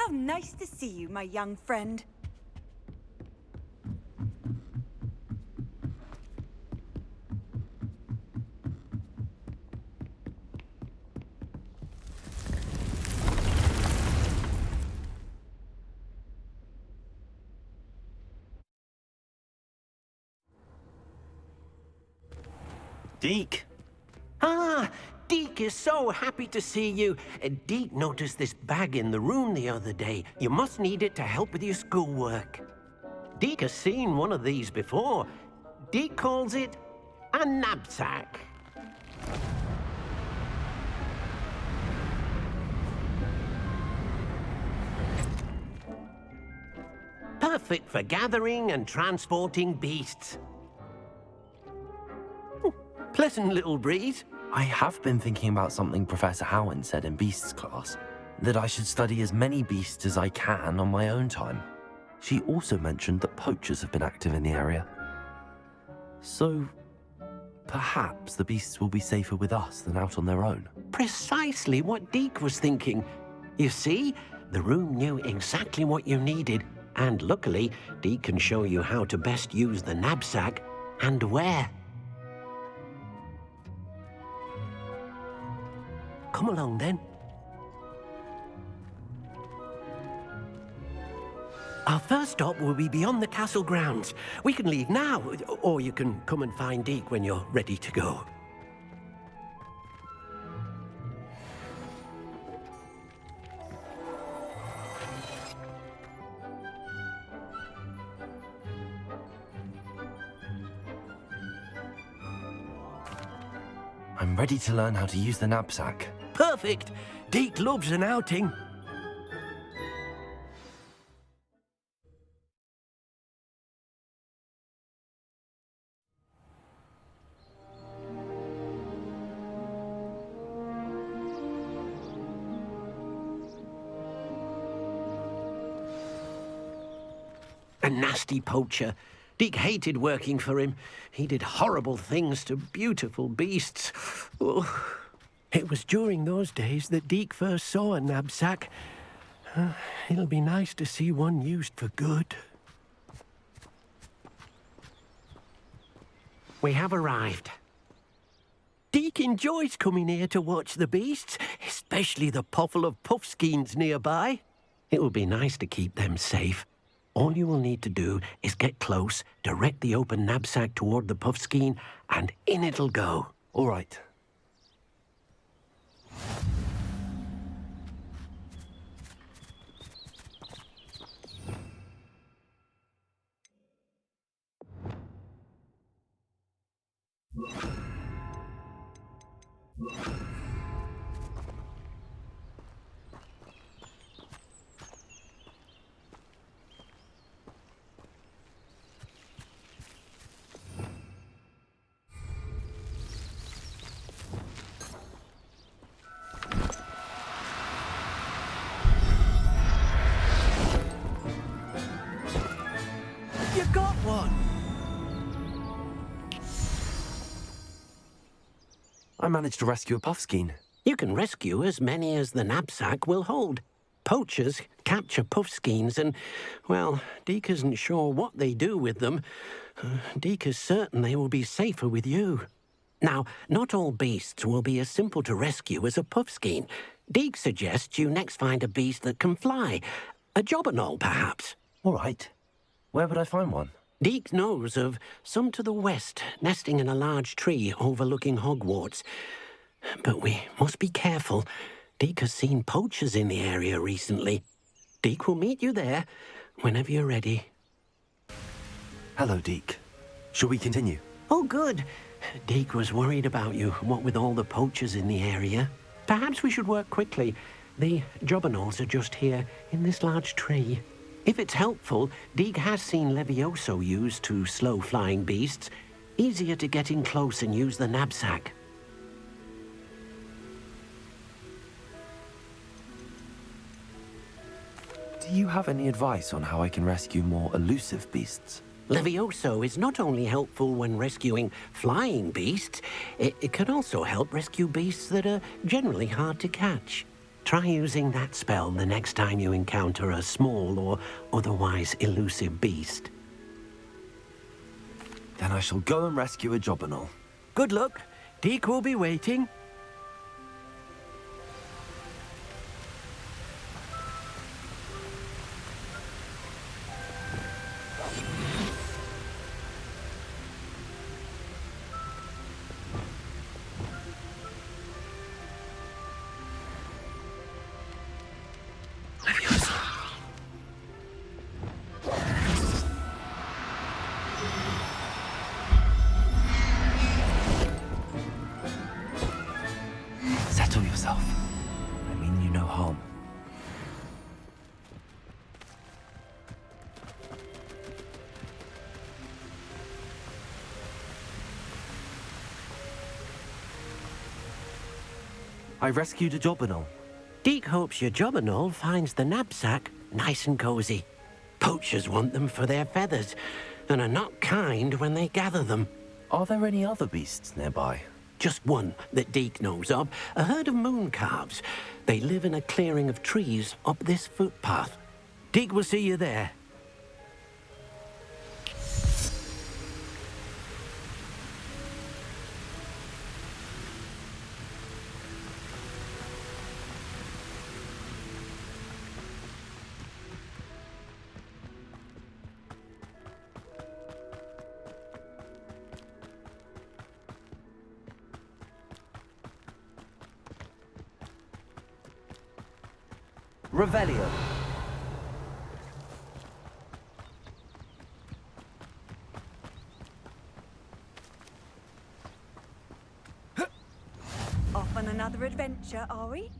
How nice to see you, my young friend. Deke. Ah, Deke is so happy to see you. Deke noticed this bag in the room the other day. You must need it to help with your schoolwork. Deke has seen one of these before. Deke calls it a knapsack. Perfect for gathering and transporting beasts. Pleasant little breeze. I have been thinking about something Professor Howard said in Beasts class, that I should study as many beasts as I can on my own time. She also mentioned that poachers have been active in the area. So, perhaps the beasts will be safer with us than out on their own. Precisely what Deke was thinking. You see, the room knew exactly what you needed, and luckily, Deke can show you how to best use the knapsack and where. Come along, then. Our first stop will be beyond the castle grounds. We can leave now, or you can come and find Deke when you're ready to go. I'm ready to learn how to use the knapsack. Perfect! Deke loves an outing. A nasty poacher. Deke hated working for him. He did horrible things to beautiful beasts. Oh. It was during those days that Deke first saw a knapsack. It'll be nice to see one used for good. We have arrived. Deke enjoys coming here to watch the beasts, especially the potful of puffskeins nearby. It will be nice to keep them safe. All you will need to do is get close, direct the open knapsack toward the puffskein, and in it'll go. All right. You got one! I managed to rescue a puffskein. You can rescue as many as the knapsack will hold. Poachers capture puffskeins and, well, Deke isn't sure what they do with them. Deke is certain they will be safer with you. Now, not all beasts will be as simple to rescue as a puffskein. Deke suggests you next find a beast that can fly. A jobberknoll, perhaps. All right. Where would I find one? Deke knows of some to the west, nesting in a large tree overlooking Hogwarts. But we must be careful. Deke has seen poachers in the area recently. Deke will meet you there whenever you're ready. Hello, Deke. Shall we continue? Oh, good. Deke was worried about you, what with all the poachers in the area. Perhaps we should work quickly. The jobberknolls are just here, in this large tree. If it's helpful, Deke has seen Levioso used to slow flying beasts. Easier to get in close and use the knapsack. Do you have any advice on how I can rescue more elusive beasts? Levioso is not only helpful when rescuing flying beasts, it can also help rescue beasts that are generally hard to catch. Try using that spell the next time you encounter a small or otherwise elusive beast. Then I shall go and rescue a Jobberknoll. Good luck. Deke will be waiting. Settle yourself. I mean you no harm. I rescued a Jobberknoll. Deke hopes your Jobberknoll finds the knapsack nice and cozy. Poachers want them for their feathers and are not kind when they gather them. Are there any other beasts nearby? Just one that Deke knows of, a herd of moon calves. They live in a clearing of trees up this footpath. Deke will see you there. Revelio. Off on another adventure, are we?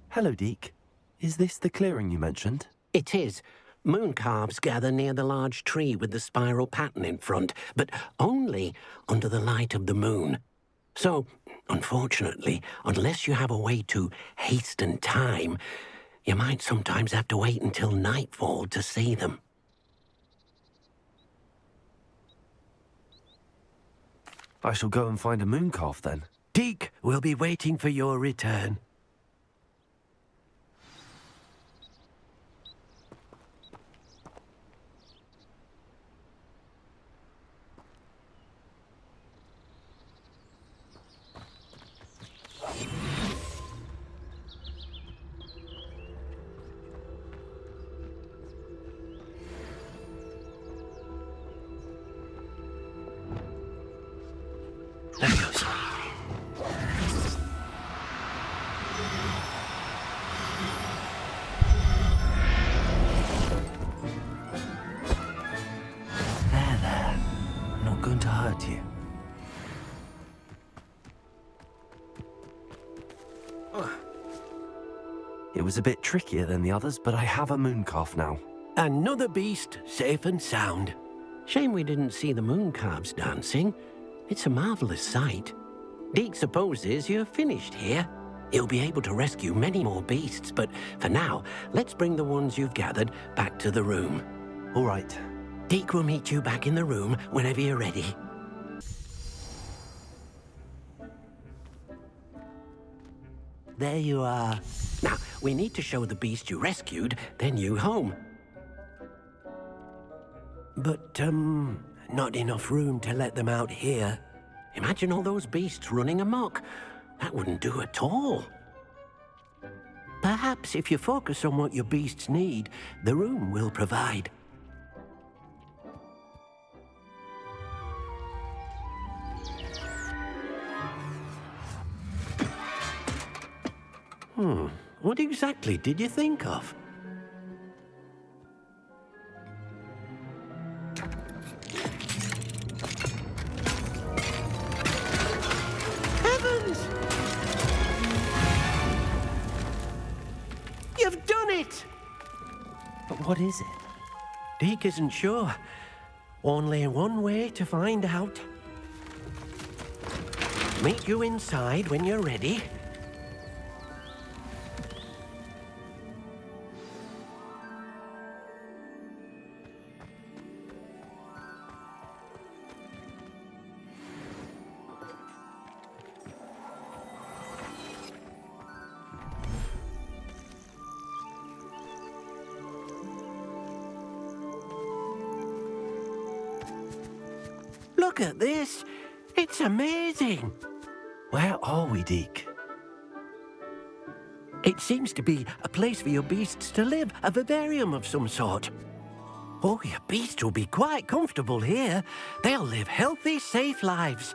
Hello, Deke. Is this the clearing you mentioned? It is. Moon calves gather near the large tree with the spiral pattern in front, but only under the light of the moon. So, unfortunately, unless you have a way to hasten time, you might sometimes have to wait until nightfall to see them. I shall go and find a moon calf then. Deke will be waiting for your return. There. I'm not going to hurt you. It was a bit trickier than the others, but I have a moon calf now. Another beast, safe and sound. Shame we didn't see the moon calves dancing. It's a marvelous sight. Deke supposes you're finished here. He'll be able to rescue many more beasts, but for now, let's bring the ones you've gathered back to the room. All right. Deke will meet you back in the room whenever you're ready. There you are. Now, we need to show the beast you rescued their new home. But, not enough room to let them out here. Imagine all those beasts running amok. That wouldn't do at all. Perhaps if you focus on what your beasts need, the room will provide. What exactly did you think of? Heavens! You've done it! But what is it? Deke isn't sure. Only one way to find out. Meet you inside when you're ready. Look at this. It's amazing. Where are we, Deke? It seems to be a place for your beasts to live, a vivarium of some sort. Oh, your beasts will be quite comfortable here. They'll live healthy, safe lives.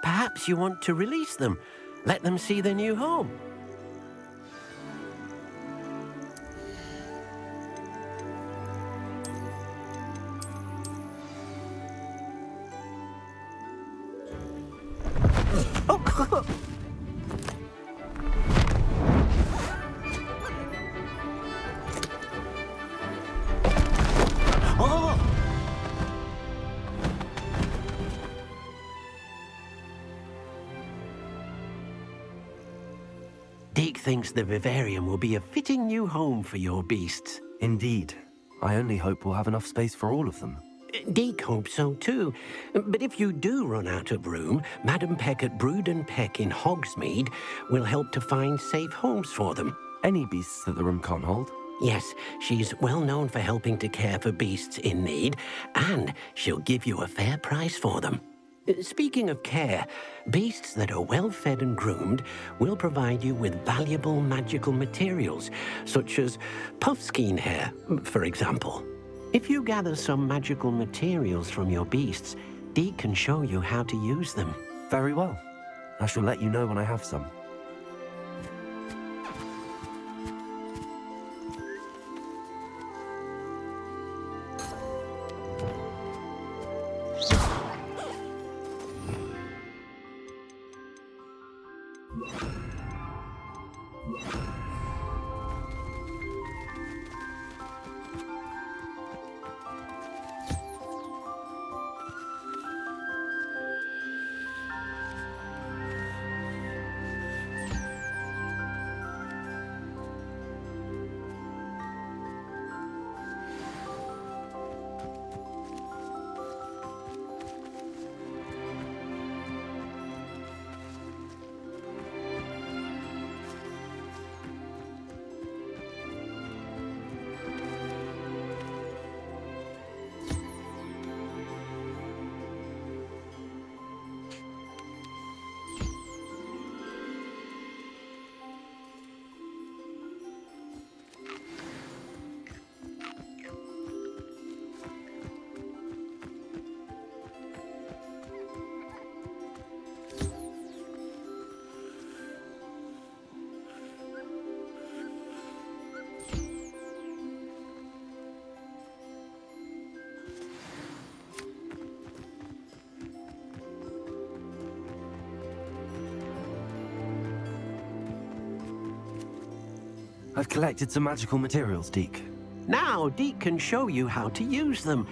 Perhaps you want to release them. Let them see their new home. Oh, oh! Deke thinks the vivarium will be a fitting new home for your beasts. Indeed. I only hope we'll have enough space for all of them. Deke hopes so too. But if you do run out of room, Madam Peck at Brood and Peck in Hogsmeade will help to find safe homes for them. Any beasts that the room can't hold? Yes, she's well known for helping to care for beasts in need, and she'll give you a fair price for them. Speaking of care, beasts that are well fed and groomed will provide you with valuable magical materials, such as puffskein hair, for example. If you gather some magical materials from your beasts, Deke can show you how to use them. Very well. I shall let you know when I have some. I've collected some magical materials, Deke. Now, Deke can show you how to use them.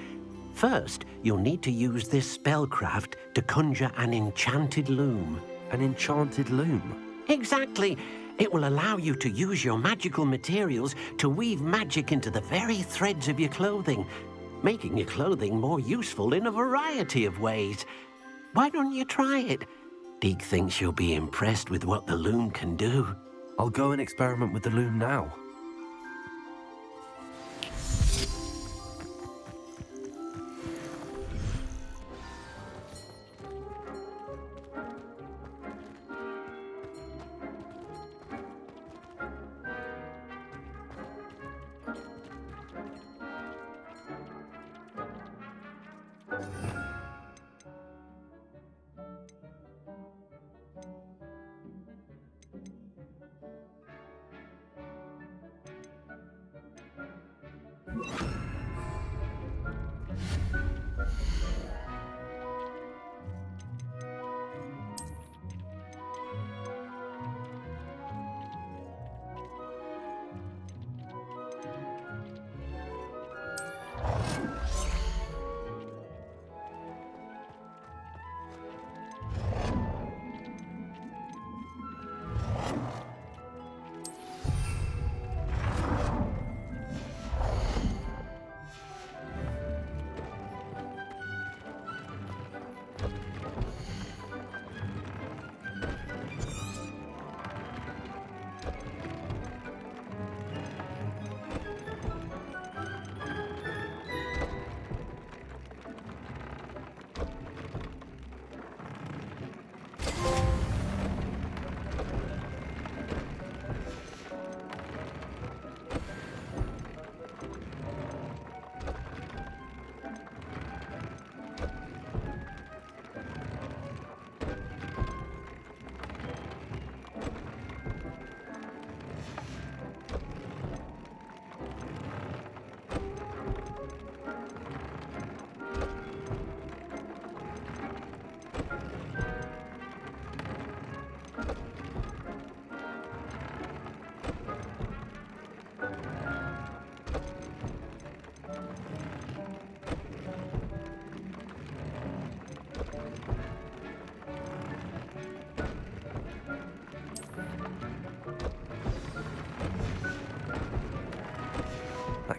First, you'll need to use this spellcraft to conjure an enchanted loom. An enchanted loom? Exactly. It will allow you to use your magical materials to weave magic into the very threads of your clothing, making your clothing more useful in a variety of ways. Why don't you try it? Deke thinks you'll be impressed with what the loom can do. I'll go and experiment with the loom now.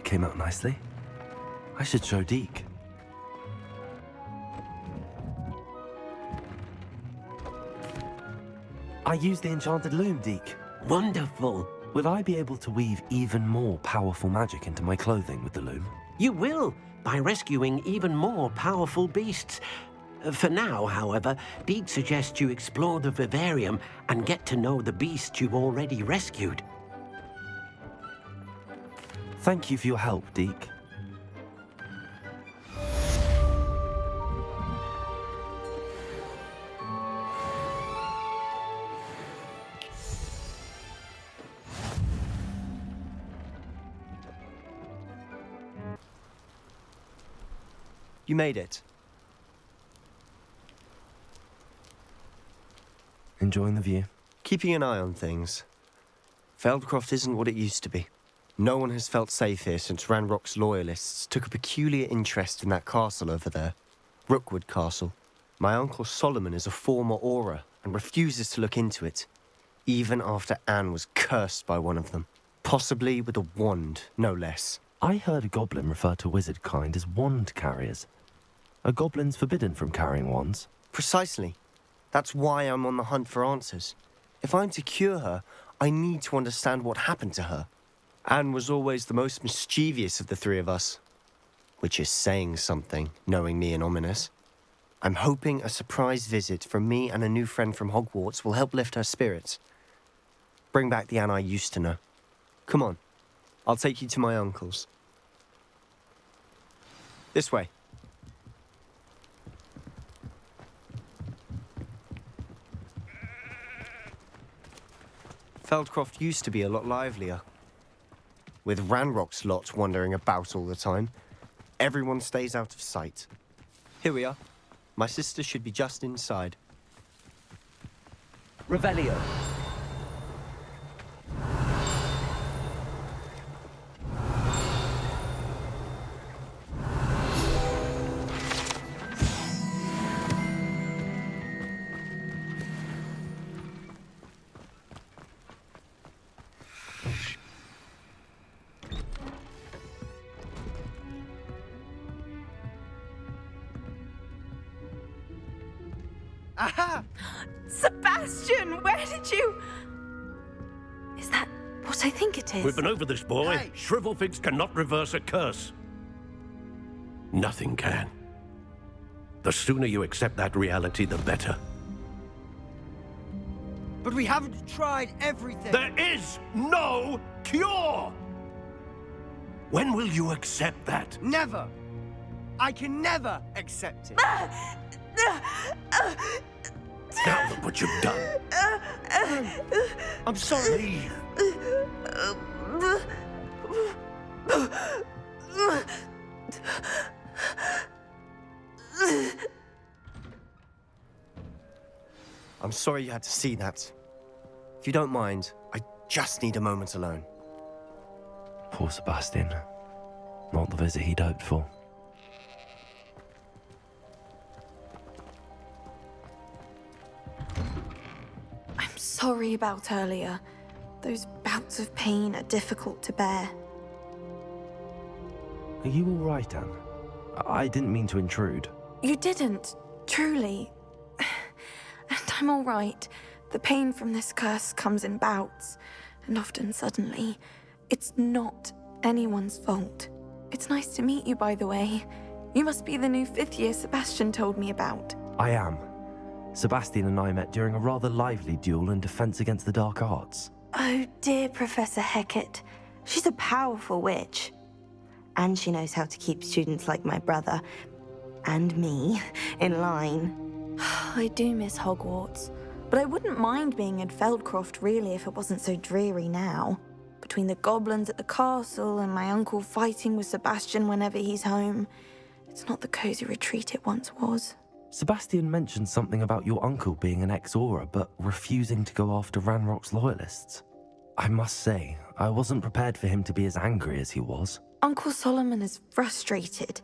came out nicely. I should show Deke. I used the enchanted loom, Deke. Wonderful. Will I be able to weave even more powerful magic into my clothing with the loom? You will, by rescuing even more powerful beasts. For now, however, Deke suggests you explore the vivarium and get to know the beasts you've already rescued. Thank you for your help, Deke. You made it. Enjoying the view? Keeping an eye on things. Feldcroft isn't what it used to be. No one has felt safe here since Ranrock's loyalists took a peculiar interest in that castle over there. Rookwood Castle. My uncle Solomon is a former Auror and refuses to look into it, even after Anne was cursed by one of them. Possibly with a wand, no less. I heard a goblin refer to wizard kind as wand carriers. Are goblins forbidden from carrying wands? Precisely. That's why I'm on the hunt for answers. If I'm to cure her, I need to understand what happened to her. Anne was always the most mischievous of the three of us. Which is saying something, knowing me and Ominous. I'm hoping a surprise visit from me and a new friend from Hogwarts will help lift her spirits. Bring back the Anne I used to know. Come on, I'll take you to my uncle's. This way. Feldcroft used to be a lot livelier. With Ranrock's lot wandering about all the time, everyone stays out of sight. Here we are. My sister should be just inside. Revelio. Aha! Sebastian, where did you... Is that what I think it is? We've been over this, boy. Hey. Shrivelfigs cannot reverse a curse. Nothing can. The sooner you accept that reality, the better. But we haven't tried everything. There is no cure! When will you accept that? Never. I can never accept it. Now look what you've done. I'm sorry. Leave. I'm sorry you had to see that. If you don't mind, I just need a moment alone. Poor Sebastian. Not the visit he'd hoped for. I'm sorry about earlier. Those bouts of pain are difficult to bear. Are you all right, Anne? I didn't mean to intrude. You didn't, truly. And I'm all right. The pain from this curse comes in bouts, and often suddenly. It's not anyone's fault. It's nice to meet you, by the way. You must be the new 5th year Sebastian told me about. I am. Sebastian and I met during a rather lively duel in Defense Against the Dark Arts. Oh dear, Professor Hecat. She's a powerful witch. And she knows how to keep students like my brother, and me, in line. I do miss Hogwarts, but I wouldn't mind being in Feldcroft really if it wasn't so dreary now. Between the goblins at the castle and my uncle fighting with Sebastian whenever he's home, it's not the cozy retreat it once was. Sebastian mentioned something about your uncle being an ex-Auror, but refusing to go after Ranrock's loyalists. I must say, I wasn't prepared for him to be as angry as he was. Uncle Solomon is frustrated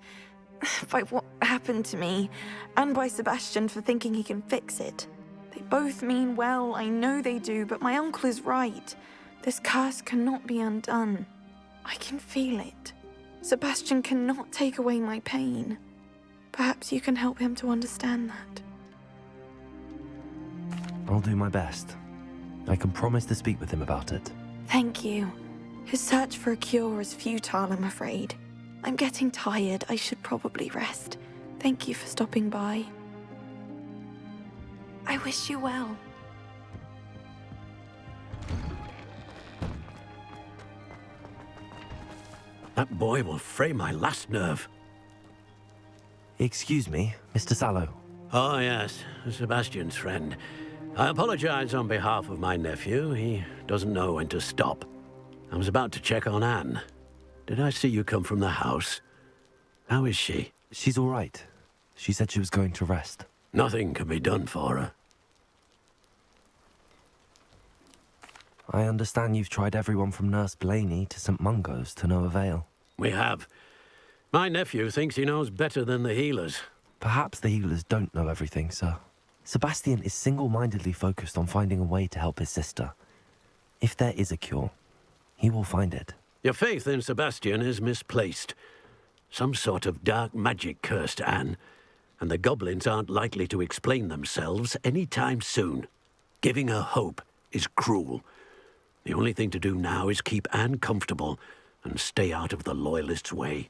by what happened to me, and by Sebastian for thinking he can fix it. They both mean well, I know they do, but my uncle is right. This curse cannot be undone. I can feel it. Sebastian cannot take away my pain. Perhaps you can help him to understand that. I'll do my best. I can promise to speak with him about it. Thank you. His search for a cure is futile, I'm afraid. I'm getting tired. I should probably rest. Thank you for stopping by. I wish you well. That boy will fray my last nerve. Excuse me, Mr. Sallow. Oh, yes, Sebastian's friend. I apologize on behalf of my nephew. He doesn't know when to stop. I was about to check on Anne. Did I see you come from the house? How is she? She's all right. She said she was going to rest. Nothing can be done for her. I understand you've tried everyone from Nurse Blaney to St. Mungo's to no avail. We have. My nephew thinks he knows better than the healers. Perhaps the healers don't know everything, sir. Sebastian is single-mindedly focused on finding a way to help his sister. If there is a cure, he will find it. Your faith in Sebastian is misplaced. Some sort of dark magic cursed Anne, and the goblins aren't likely to explain themselves any time soon. Giving her hope is cruel. The only thing to do now is keep Anne comfortable and stay out of the Loyalists' way.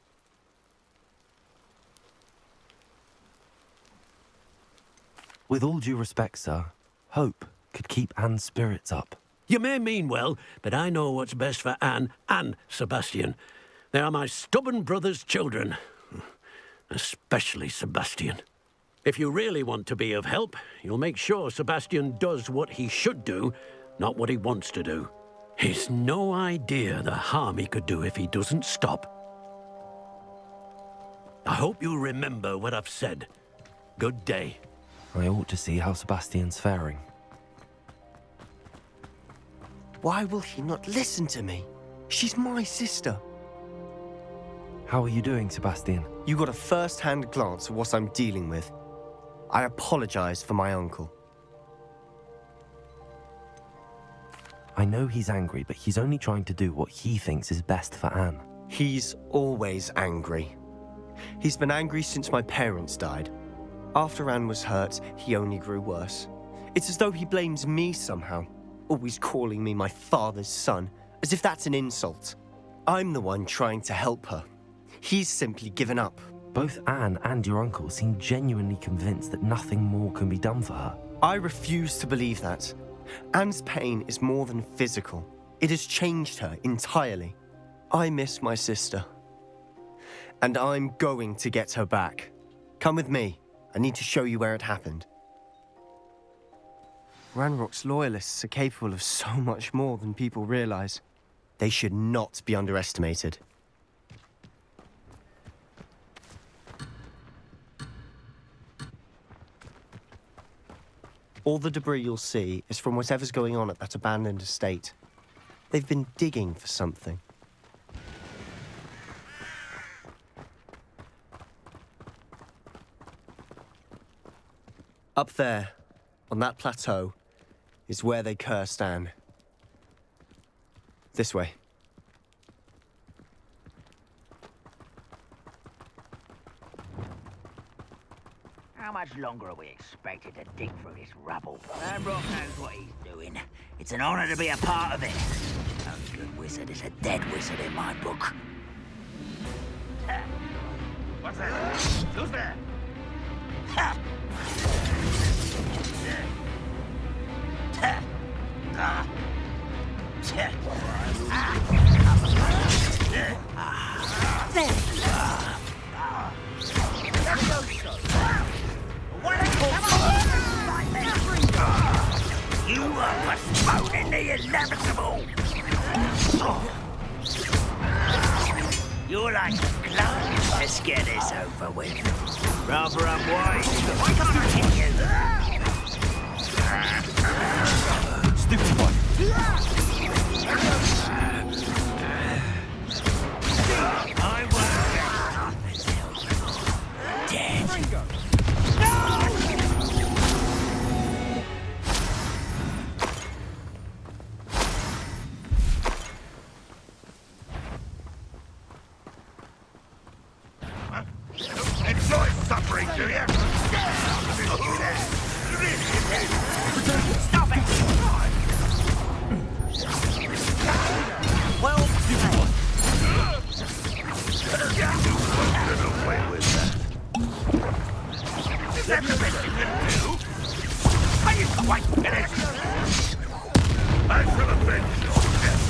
With all due respect, sir, hope could keep Anne's spirits up. You may mean well, but I know what's best for Anne and Sebastian. They are my stubborn brother's children. Especially Sebastian. If you really want to be of help, you'll make sure Sebastian does what he should do, not what he wants to do. He's no idea the harm he could do if he doesn't stop. I hope you'll remember what I've said. Good day. I ought to see how Sebastian's faring. Why will he not listen to me? She's my sister. How are you doing, Sebastian? You got a first-hand glance at what I'm dealing with. I apologize for my uncle. I know he's angry, but he's only trying to do what he thinks is best for Anne. He's always angry. He's been angry since my parents died. After Anne was hurt, he only grew worse. It's as though he blames me somehow, always calling me my father's son, as if that's an insult. I'm the one trying to help her. He's simply given up. Both Anne and your uncle seem genuinely convinced that nothing more can be done for her. I refuse to believe that. Anne's pain is more than physical. It has changed her entirely. I miss my sister. And I'm going to get her back. Come with me. I need to show you where it happened. Ranrock's loyalists are capable of so much more than people realize. They should not be underestimated. All the debris you'll see is from whatever's going on at that abandoned estate. They've been digging for something. Up there, on that plateau, is where they cursed Anne. This way. How much longer are we expected to dig through this rubble? Ranrock knows what he's doing. It's an honor to be a part of it. No good wizard is a dead wizard in my book. What's that? Who's there? Ha! You are postponing the inevitable. You're like a clown. Let's get this over with. Rather unwise, but I can't hit you. Stupid one! I won't get dead. I shall avenge your death.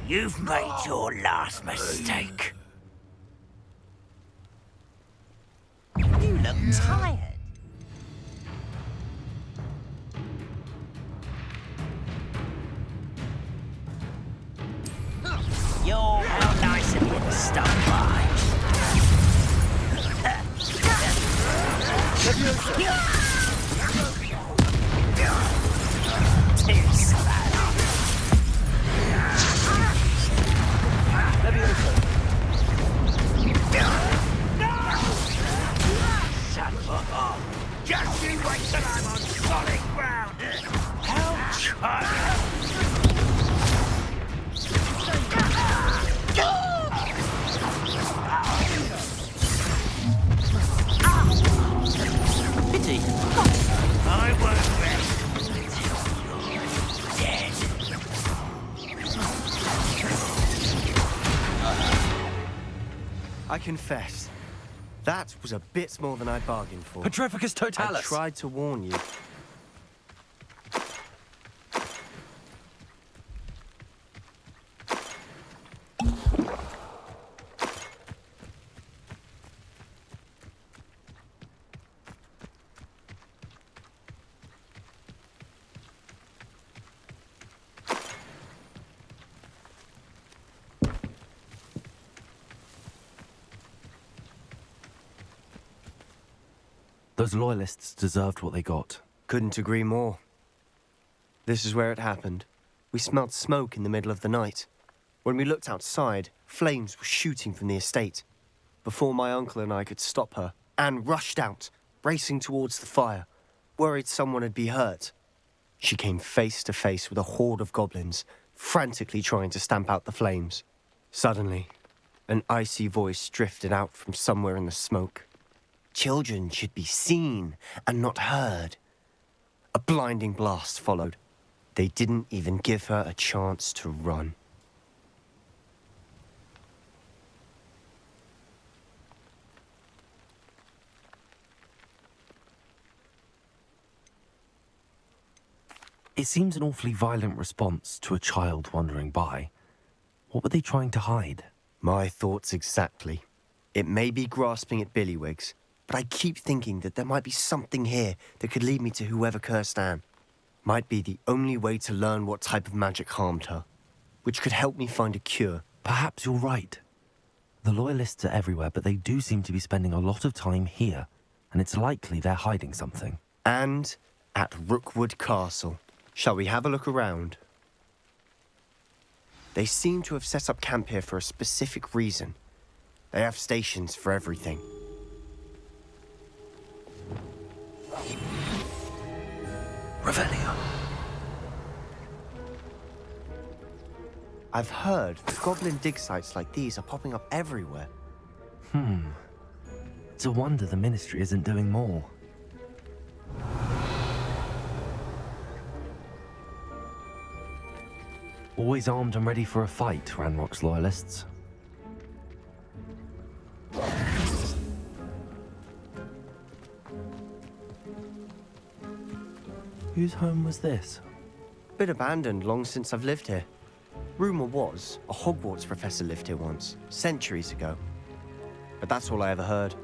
You've made your last mistake. You look tired. How nice of you to stop by. Too slow. Son of a... Just you wait till I'm on solid ground. How Pity. I won't rest until you're dead. I confess, that was a bit more than I bargained for. Petrificus totalis! I tried to warn you. Those loyalists deserved what they got. Couldn't agree more. This is where it happened. We smelled smoke in the middle of the night. When we looked outside, flames were shooting from the estate. Before my uncle and I could stop her, Anne rushed out, racing towards the fire, worried someone had been hurt. She came face to face with a horde of goblins, frantically trying to stamp out the flames. Suddenly, an icy voice drifted out from somewhere in the smoke. Children should be seen and not heard. A blinding blast followed. They didn't even give her a chance to run. It seems an awfully violent response to a child wandering by. What were they trying to hide? My thoughts exactly. It may be grasping at Billywigs, but I keep thinking that there might be something here that could lead me to whoever cursed Anne. Might be the only way to learn what type of magic harmed her, which could help me find a cure. Perhaps you're right. The loyalists are everywhere, but they do seem to be spending a lot of time here, and it's likely they're hiding something. And at Rookwood Castle. Shall we have a look around? They seem to have set up camp here for a specific reason. They have stations for everything. Revelio. I've heard that goblin dig sites like these are popping up everywhere. It's a wonder the Ministry isn't doing more. Always armed and ready for a fight, Ranrock's loyalists. Whose home was this? Been abandoned long since I've lived here. Rumour was, a Hogwarts professor lived here once, centuries ago. But that's all I ever heard.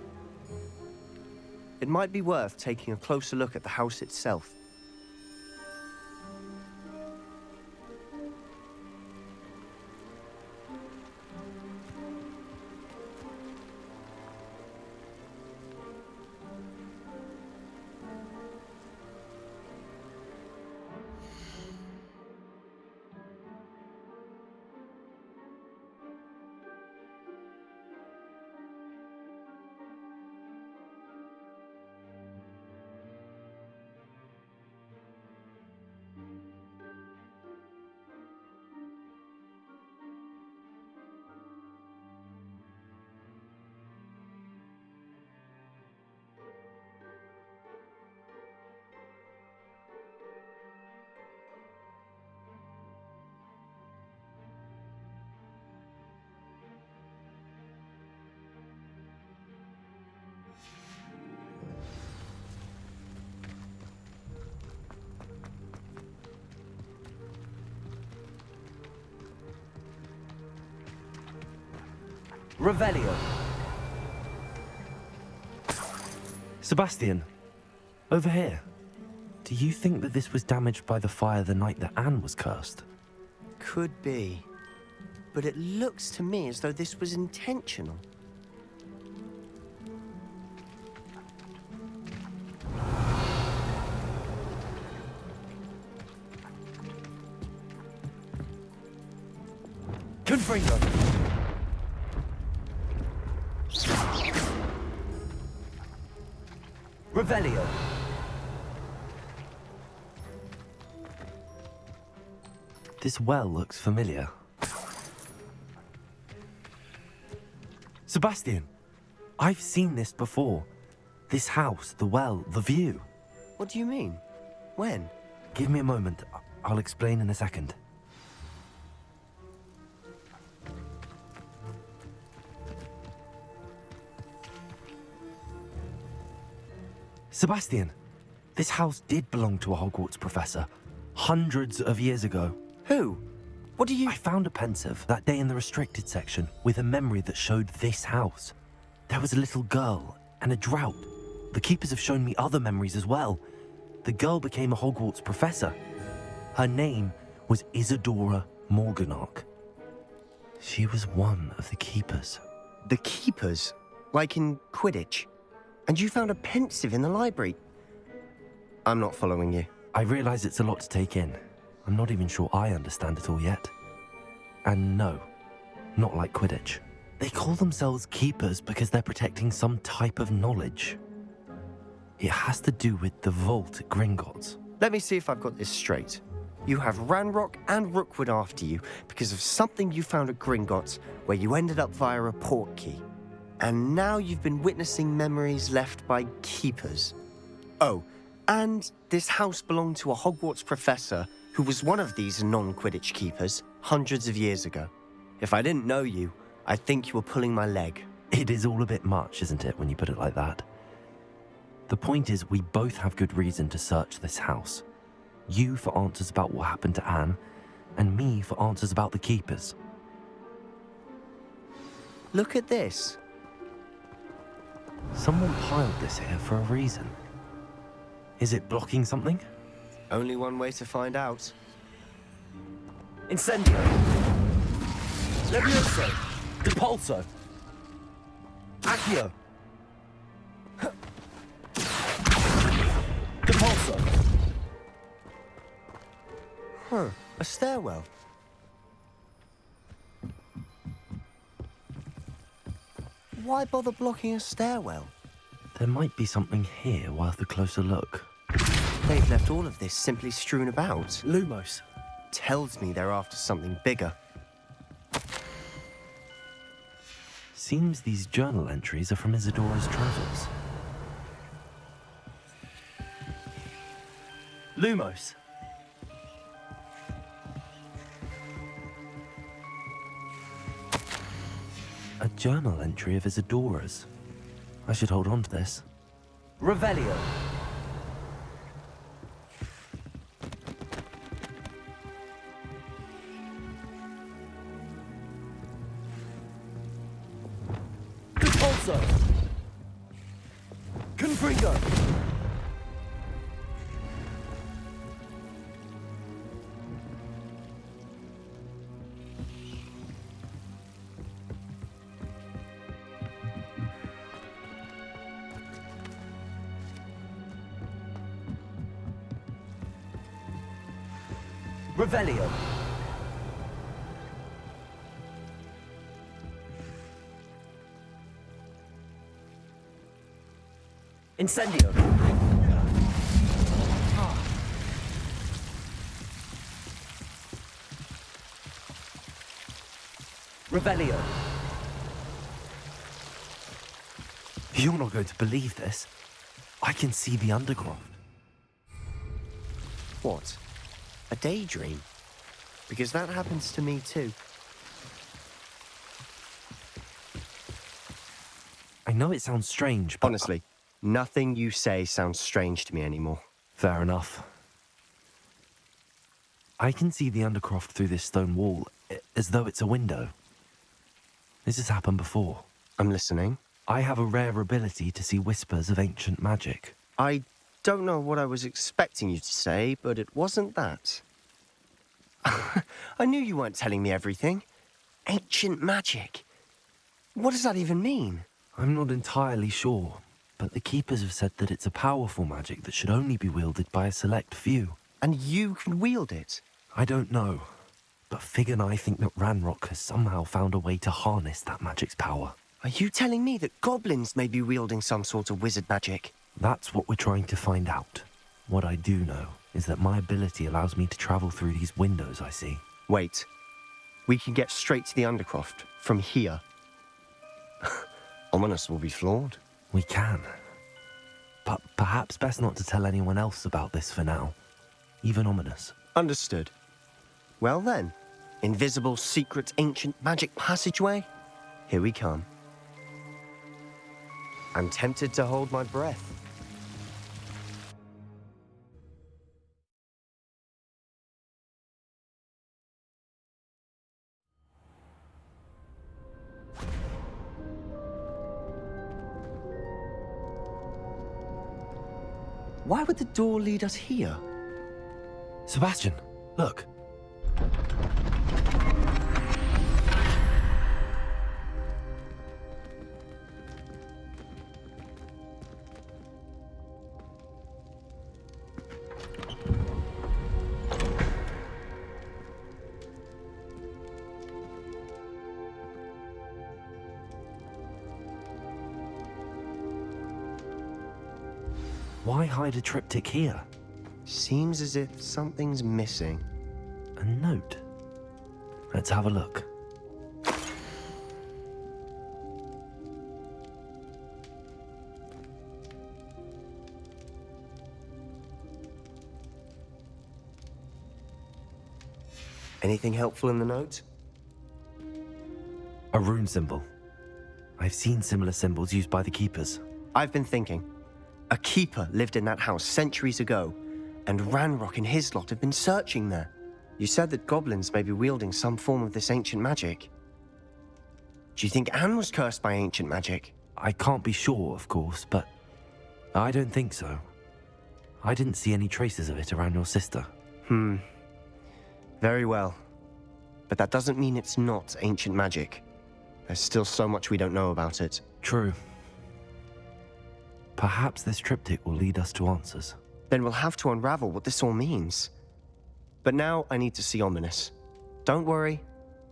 It might be worth taking a closer look at the house itself. Revelio. Sebastian, over here. Do you think that this was damaged by the fire the night that Anne was cursed? Could be. But it looks to me as though this was intentional. Confringo. Revelio. This well looks familiar. Sebastian, I've seen this before. This house, the well, the view. What do you mean? When? Give me a moment. I'll explain in a second. Sebastian, this house did belong to a Hogwarts professor, hundreds of years ago. Who? What do you... I found a pensive that day in the restricted section with a memory that showed this house. There was a little girl and a drought. The keepers have shown me other memories as well. The girl became a Hogwarts professor. Her name was Isadora Morganach. She was one of the keepers. The keepers? Like in Quidditch? And you found a pensive in the library? I'm not following you. I realize it's a lot to take in. I'm not even sure I understand it all yet. And no, not like Quidditch. They call themselves keepers because they're protecting some type of knowledge. It has to do with the vault at Gringotts. Let me see if I've got this straight. You have Ranrock and Rookwood after you because of something you found at Gringotts where you ended up via a port key. And now you've been witnessing memories left by keepers. Oh, and this house belonged to a Hogwarts professor who was one of these non-Quidditch keepers hundreds of years ago. If I didn't know you, I'd think you were pulling my leg. It is all a bit much, isn't it, when you put it like that? The point is, we both have good reason to search this house. You for answers about what happened to Anne, and me for answers about the keepers. Look at this. Someone piled this here for a reason. Is it blocking something? Only one way to find out. Incendio! Levioso! Depulso! Accio! Depulso! Huh, a stairwell. Why bother blocking a stairwell? There might be something here worth a closer look. They've left all of this simply strewn about. Lumos. Tells me they're after something bigger. Seems these journal entries are from Isadora's travels. Lumos. A journal entry of Isadora's. I should hold on to this. Revelio. Depulso. Confringo. Revelio. Incendio. Revelio. You're not going to believe this. I can see the underground. What? A daydream? Because that happens to me too. I know it sounds strange, but... Honestly, nothing you say sounds strange to me anymore. Fair enough. I can see the Undercroft through this stone wall, as though it's a window. This has happened before. I'm listening. I have a rare ability to see whispers of ancient magic. I don't know what I was expecting you to say, but it wasn't that. I knew you weren't telling me everything. Ancient magic. What does that even mean? I'm not entirely sure, but the Keepers have said that it's a powerful magic that should only be wielded by a select few. And you can wield it? I don't know, but Fig and I think that Ranrock has somehow found a way to harness that magic's power. Are you telling me that goblins may be wielding some sort of wizard magic? That's what we're trying to find out. What I do know is that my ability allows me to travel through these windows I see. Wait. We can get straight to the Undercroft from here. Ominous will be floored. We can. But perhaps best not to tell anyone else about this for now. Even Ominous. Understood. Well then, invisible, secret, ancient magic passageway? Here we come. I'm tempted to hold my breath. Why would the door lead us here? Sebastian, look. Why hide a triptych here? Seems as if something's missing. A note. Let's have a look. Anything helpful in the note? A rune symbol. I've seen similar symbols used by the Keepers. I've been thinking. A keeper lived in that house centuries ago, and Ranrock and his lot have been searching there. You said that goblins may be wielding some form of this ancient magic. Do you think Anne was cursed by ancient magic? I can't be sure, of course, but I don't think so. I didn't see any traces of it around your sister. Very well. But that doesn't mean it's not ancient magic. There's still so much we don't know about it. True. Perhaps this triptych will lead us to answers. Then we'll have to unravel what this all means. But now I need to see Ominous. Don't worry,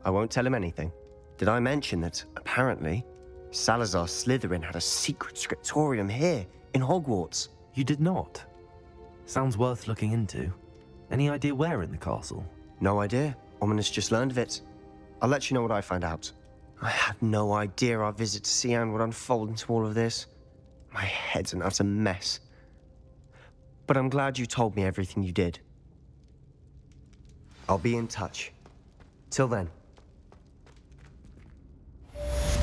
I won't tell him anything. Did I mention that, apparently, Salazar Slytherin had a secret scriptorium here, in Hogwarts? You did not? Sounds worth looking into. Any idea where in the castle? No idea. Ominous just learned of it. I'll let you know what I find out. I had no idea our visit to Cian would unfold into all of this. My head's an utter mess. But I'm glad you told me everything you did. I'll be in touch. Till then.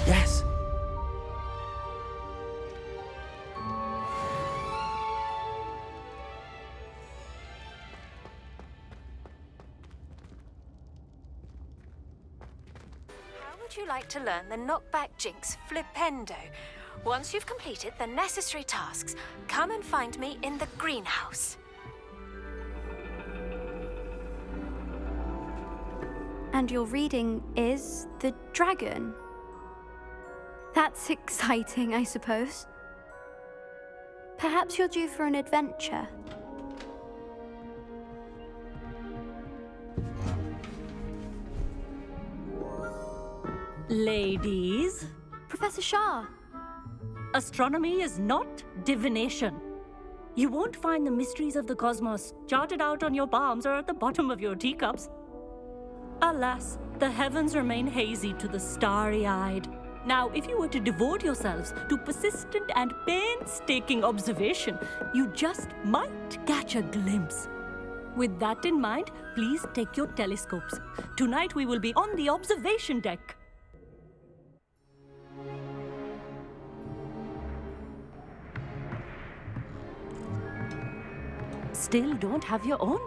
Yes! How would you like to learn the knockback jinx flipendo? Once you've completed the necessary tasks, come and find me in the greenhouse. And your reading is the dragon. That's exciting, I suppose. Perhaps you're due for an adventure. Ladies, Professor Shah. astronomy is not divination. You won't find the mysteries of the cosmos charted out on your palms or at the bottom of your teacups. Alas, the heavens remain hazy to the starry-eyed. Now, if you were to devote yourselves to persistent and painstaking observation, you just might catch a glimpse. With that in mind, please take your telescopes. Tonight we will be on the observation deck. Still don't have your own?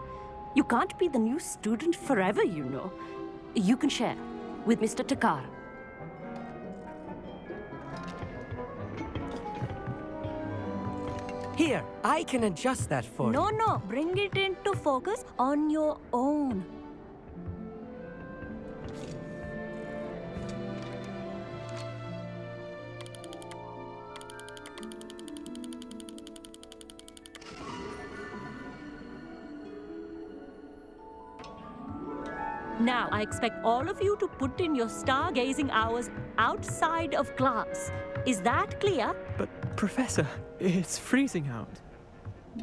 You can't be the new student forever, you know. You can share with Mr. Takar. Here, I can adjust that for you. No, bring it into focus on your own. Now, I expect all of you to put in your stargazing hours outside of class. Is that clear? But, Professor, it's freezing out.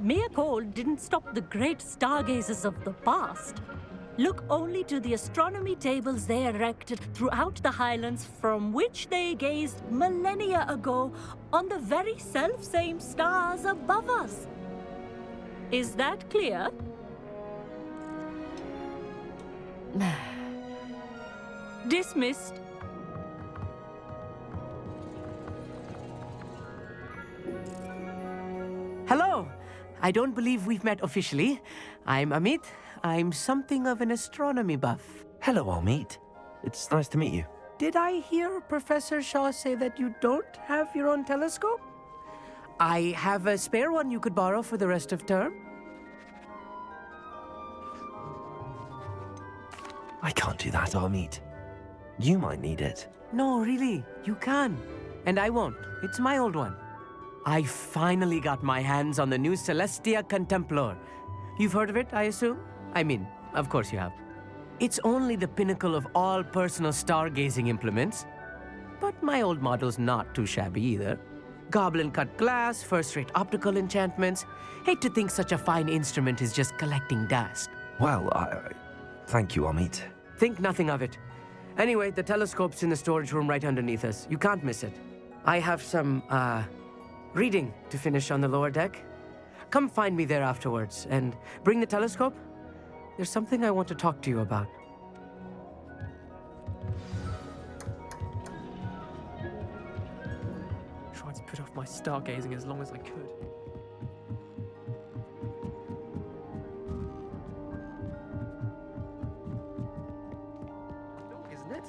Mere cold didn't stop the great stargazers of the past. Look only to the astronomy tables they erected throughout the Highlands from which they gazed millennia ago on the very self-same stars above us. Is that clear? Dismissed. Hello. I don't believe we've met officially. I'm Amit. I'm something of an astronomy buff. Hello, Amit. It's nice to meet you. Did I hear Professor Shaw say that you don't have your own telescope? I have a spare one you could borrow for the rest of term. I can't do that, Amit. You might need it. No, really, you can. And I won't. It's my old one. I finally got my hands on the new Celestia Contemplar. You've heard of it, I assume? I mean, of course you have. It's only the pinnacle of all personal stargazing implements. But my old model's not too shabby either. Goblin-cut glass, first-rate optical enchantments. Hate to think such a fine instrument is just collecting dust. Well, thank you, Amit. Think nothing of it. Anyway, the telescope's in the storage room right underneath us. You can't miss it. I have some, reading to finish on the lower deck. Come find me there afterwards, and bring the telescope. There's something I want to talk to you about. Tried to put off my stargazing as long as I could. Isn't it?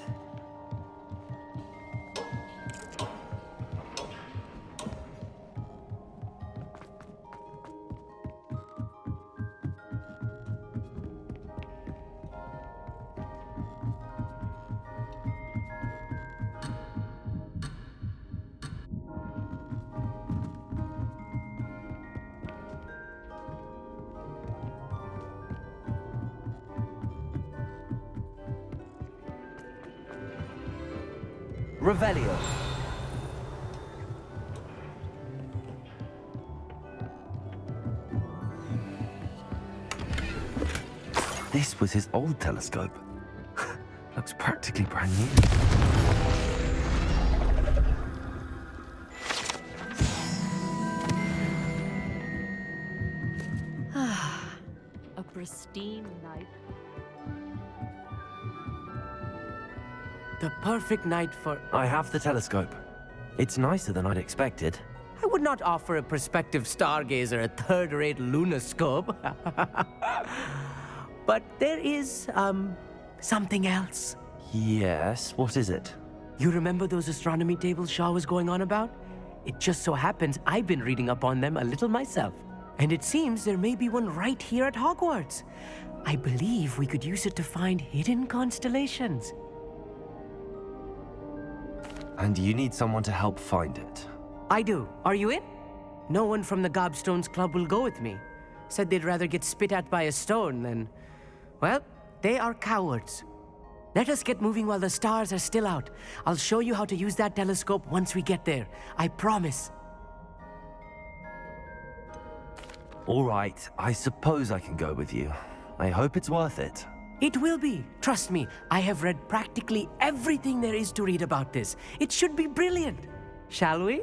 Revelio. This was his old telescope. Looks practically brand new. A pristine night. The perfect night for... I have the telescope. It's nicer than I'd expected. I would not offer a prospective stargazer a third-rate lunoscope. But there is, something else. Yes, what is it? You remember those astronomy tables Shaw was going on about? It just so happens I've been reading up on them a little myself. And it seems there may be one right here at Hogwarts. I believe we could use it to find hidden constellations. And you need someone to help find it. I do. Are you in? No one from the Gobstones Club will go with me. Said they'd rather get spit at by a stone than... Well, they are cowards. Let us get moving while the stars are still out. I'll show you how to use that telescope once we get there. I promise. All right, I suppose I can go with you. I hope it's worth it. It will be. Trust me, I have read practically everything there is to read about this. It should be brilliant. Shall we?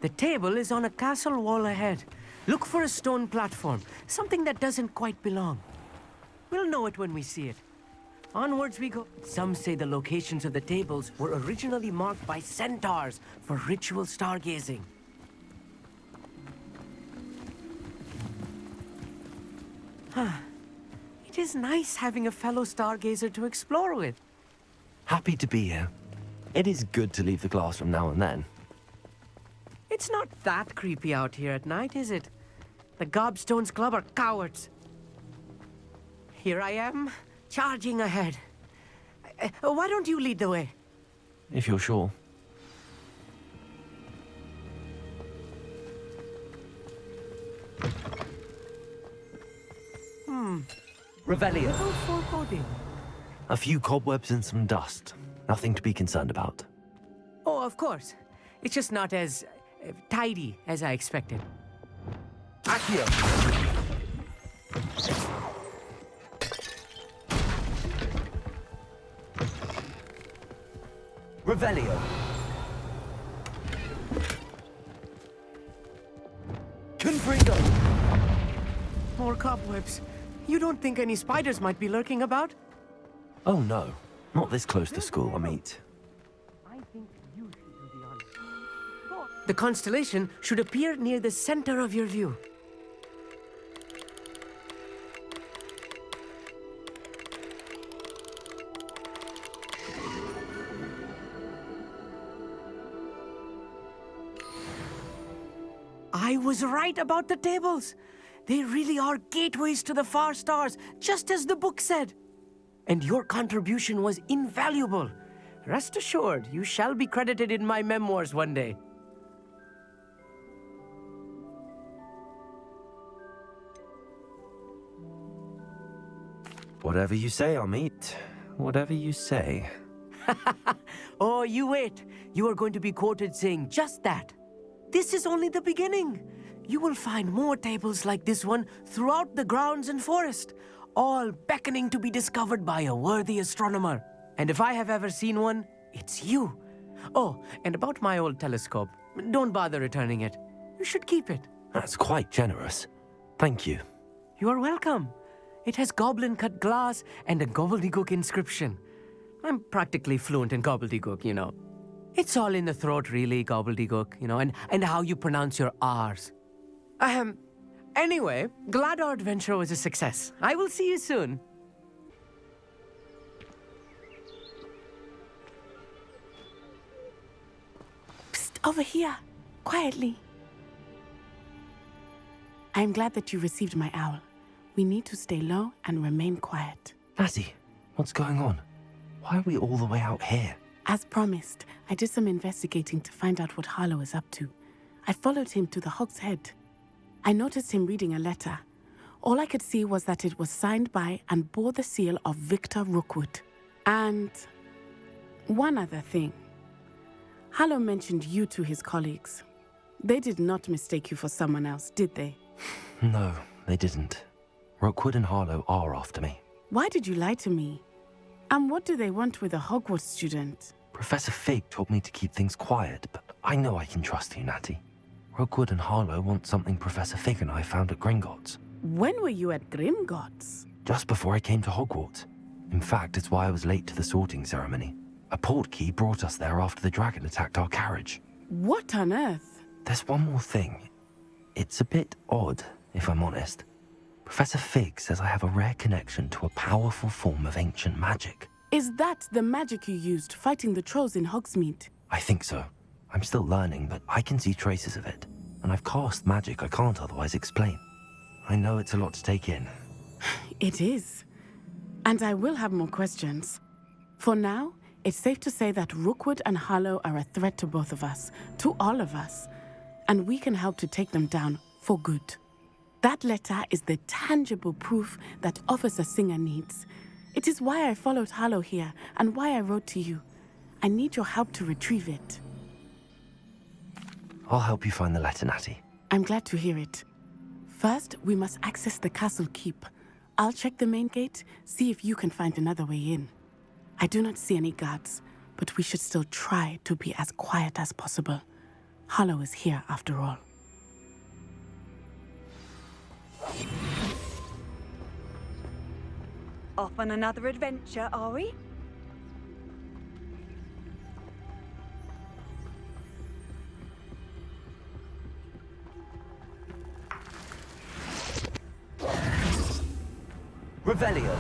The table is on a castle wall ahead. Look for a stone platform, something that doesn't quite belong. We'll know it when we see it. Onwards we go. Some say the locations of the tables were originally marked by centaurs for ritual stargazing. is nice having a fellow stargazer to explore with. Happy to be here. It is good to leave the classroom now and then. It's not that creepy out here at night, is it? The Gobstones Club are cowards. Here I am, charging ahead. Why don't you lead the way? If you're sure. Revelio. Little foreboding. A few cobwebs and some dust. Nothing to be concerned about. Oh, of course. It's just not as tidy as I expected. Accio! Revelio. Confringo. More cobwebs. You don't think any spiders might be lurking about? Oh no, not this close to school, I mean. I think you should do the honors. The constellation should appear near the center of your view. I was right about the tables. They really are gateways to the far stars, just as the book said. And your contribution was invaluable. Rest assured, you shall be credited in my memoirs one day. Whatever you say, Amit. Whatever you say. Oh, you wait. You are going to be quoted saying just that. This is only the beginning. You will find more tables like this one throughout the grounds and forest, all beckoning to be discovered by a worthy astronomer. And if I have ever seen one, it's you. Oh, and about my old telescope, don't bother returning it. You should keep it. That's quite generous. Thank you. You are welcome. It has goblin-cut glass and a gobbledygook inscription. I'm practically fluent in gobbledygook, you know. It's all in the throat, really, gobbledygook, you know, and how you pronounce your R's. Anyway, glad our adventure was a success. I will see you soon. Psst, over here, quietly. I'm glad that you received my owl. We need to stay low and remain quiet. Natty, what's going on? Why are we all the way out here? As promised, I did some investigating to find out what Harlow is up to. I followed him to the Hog's Head. I noticed him reading a letter. All I could see was that it was signed by and bore the seal of Victor Rookwood. And one other thing. Harlow mentioned you to his colleagues. They did not mistake you for someone else, did they? No, they didn't. Rookwood and Harlow are after me. Why did you lie to me? And what do they want with a Hogwarts student? Professor Fig told me to keep things quiet, but I know I can trust you, Natty. Rookwood and Harlow want something Professor Fig and I found at Gringotts. When were you at Gringotts? Just before I came to Hogwarts. In fact, it's why I was late to the sorting ceremony. A portkey brought us there after the dragon attacked our carriage. What on earth? There's one more thing. It's a bit odd, if I'm honest. Professor Fig says I have a rare connection to a powerful form of ancient magic. Is that the magic you used fighting the trolls in Hogsmeade? I think so. I'm still learning, but I can see traces of it. And I've cast magic I can't otherwise explain. I know it's a lot to take in. It is. And I will have more questions. For now, it's safe to say that Rookwood and Harlow are a threat to both of us, to all of us. And we can help to take them down for good. That letter is the tangible proof that Officer Singer needs. It is why I followed Harlow here and why I wrote to you. I need your help to retrieve it. I'll help you find the letter, Natty. I'm glad to hear it. First, we must access the castle keep. I'll check the main gate, see if you can find another way in. I do not see any guards, but we should still try to be as quiet as possible. Harlow is here after all. Off on another adventure, are we? Revelio.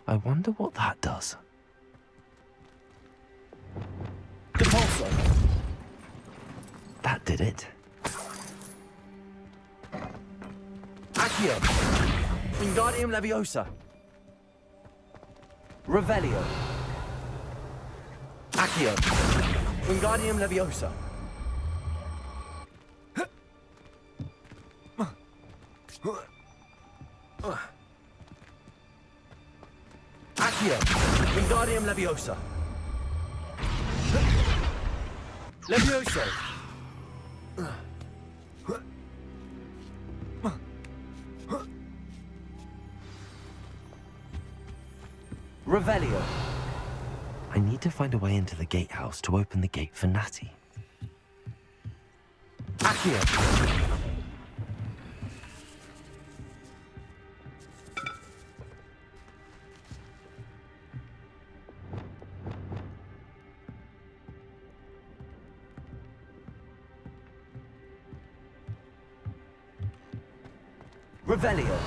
I wonder what that does. Depulso. That did it. Accio. Wingardium Leviosa. Revelio. Accio. Wingardium Leviosa. Accio. Wingardium Leviosa. Levioso. Revelio. I need to find a way into the gatehouse to open the gate for Natty. Accio. Revelio.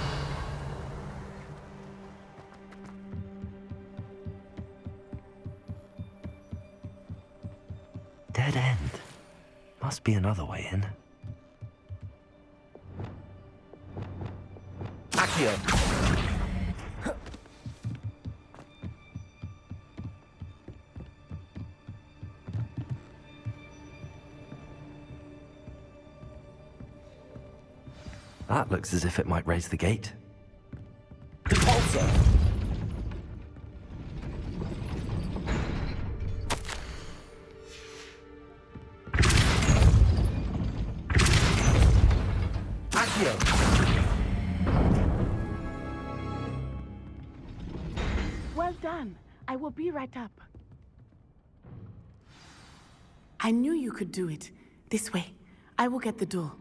Dead end. Must be another way in. Accio. That looks as if it might raise the gate. Depulso! Accio! Well done. I will be right up. I knew you could do it. This way. I will get the door.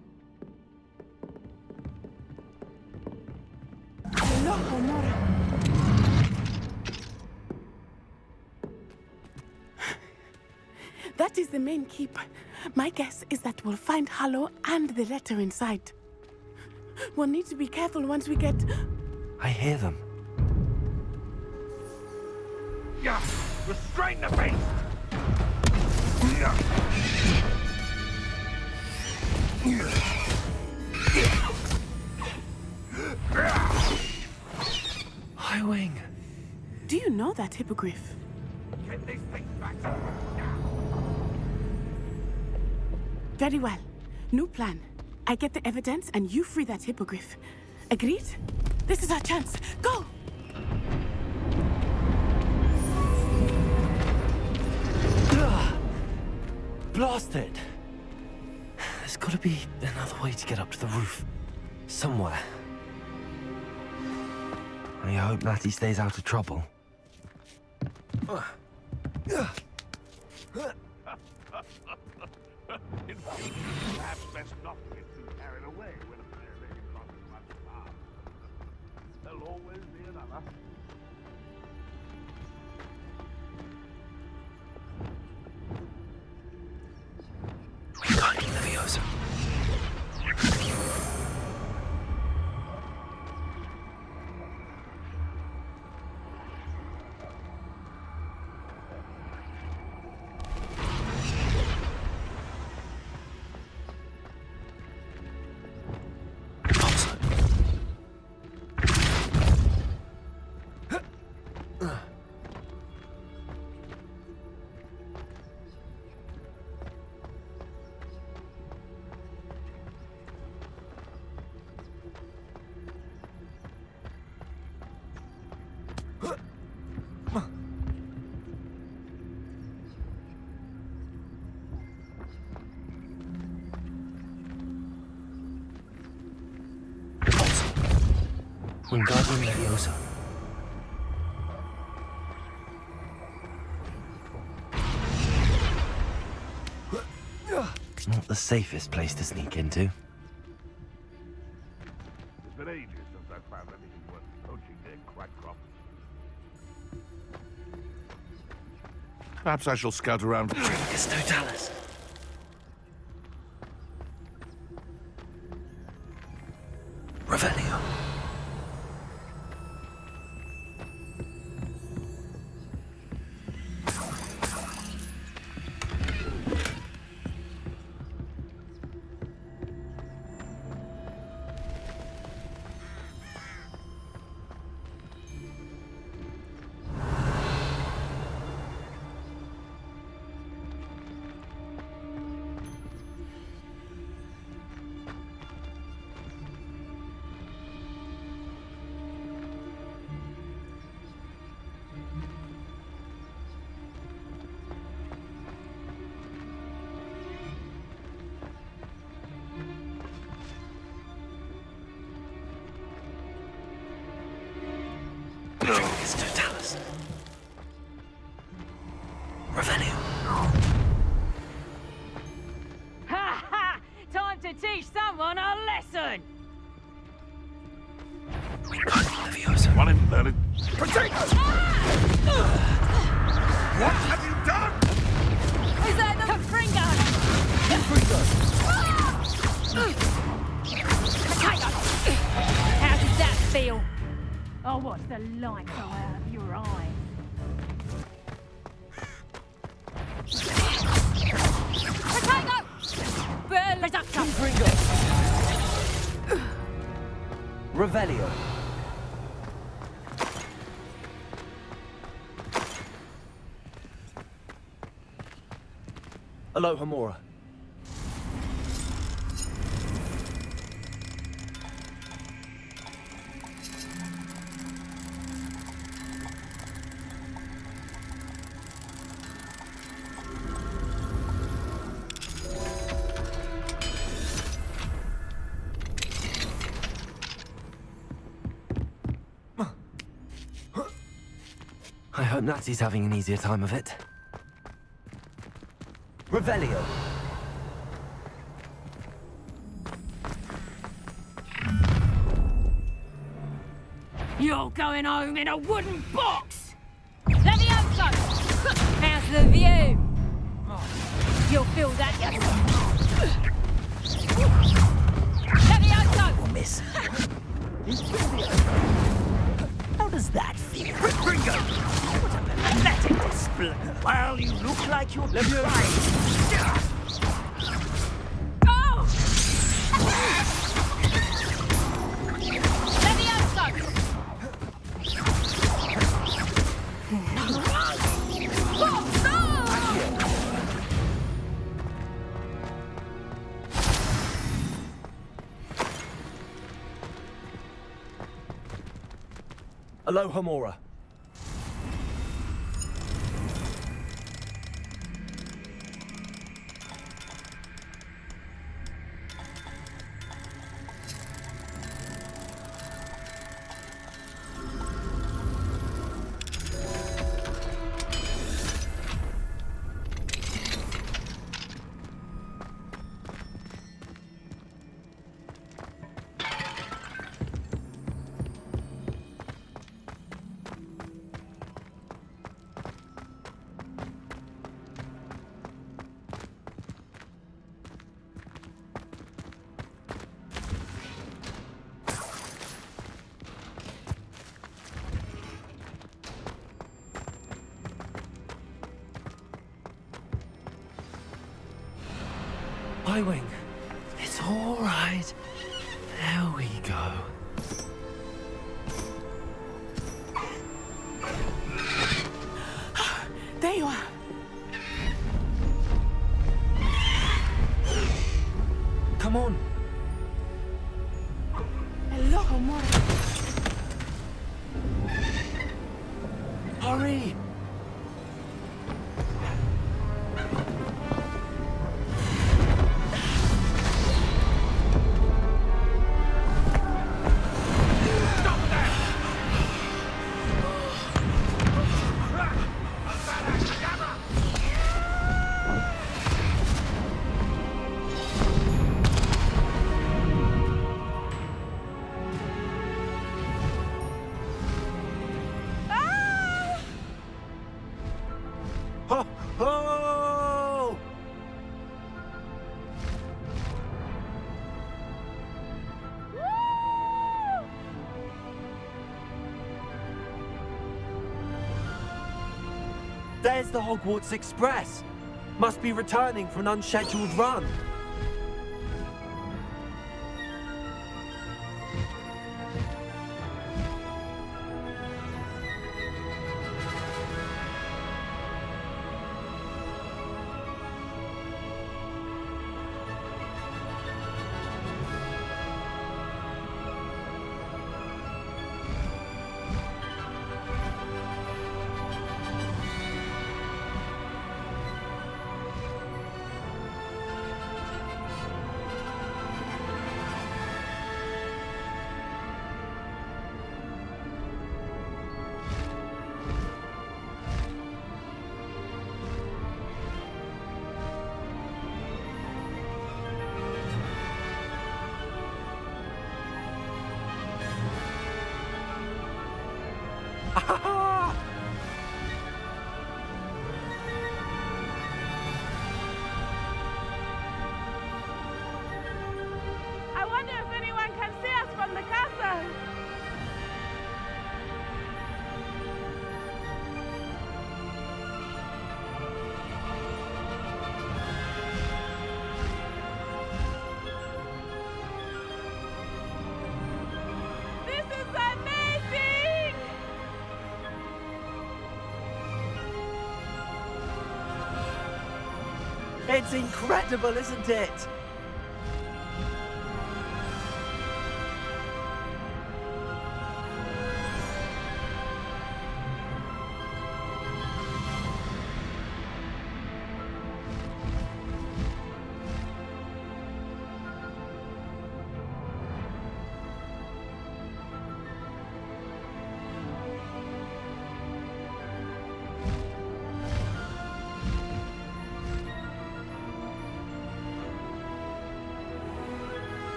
That is the main keep. My guess is that we'll find Hallow and the letter inside. We'll need to be careful once we get... I hear them. Yeah, restrain the beast! Highwing. Do you know that hippogriff? Get these things back. Very well. New plan. I get the evidence and you free that hippogriff. Agreed? This is our chance. Go! Blast it! There's gotta be another way to get up to the roof. Somewhere. I hope Natty stays out of trouble. Perhaps best not to get too carried away when a fair lady crosses one's path. There'll always be another. Wingardium Leviosa. Wingardium Leviosa. Not the safest place to sneak into. It's been ages since I found anything worth poaching their crack crop. Perhaps I shall scout around. Trinkus Totalis. Revelio. Trinkus Totalis. Revelio. Ha ha! Time to teach someone a lesson! One in there. Potato! What have you done? Is that the Fringo? How does that feel? Oh, what's the light go out of your eye? Potato! Reducto! Revelio. Aloha Mora. I hope Natsy's having an easier time of it. Revelio. You're going home in a wooden box! Levioso! How's the view? You'll feel that yourself. Levioso! Miss. How does that feel? Ringo! What a pathetic display. Well, you look like you're trying. Oh! Levioso! Aloha Mora. Wing. It's all right. There we go. There you are. Come on. Aloha Mora. Hurry. There's the Hogwarts Express. Must be returning for an unscheduled run. I wonder if anyone can see us from the castle. This is amazing! It's incredible, isn't it?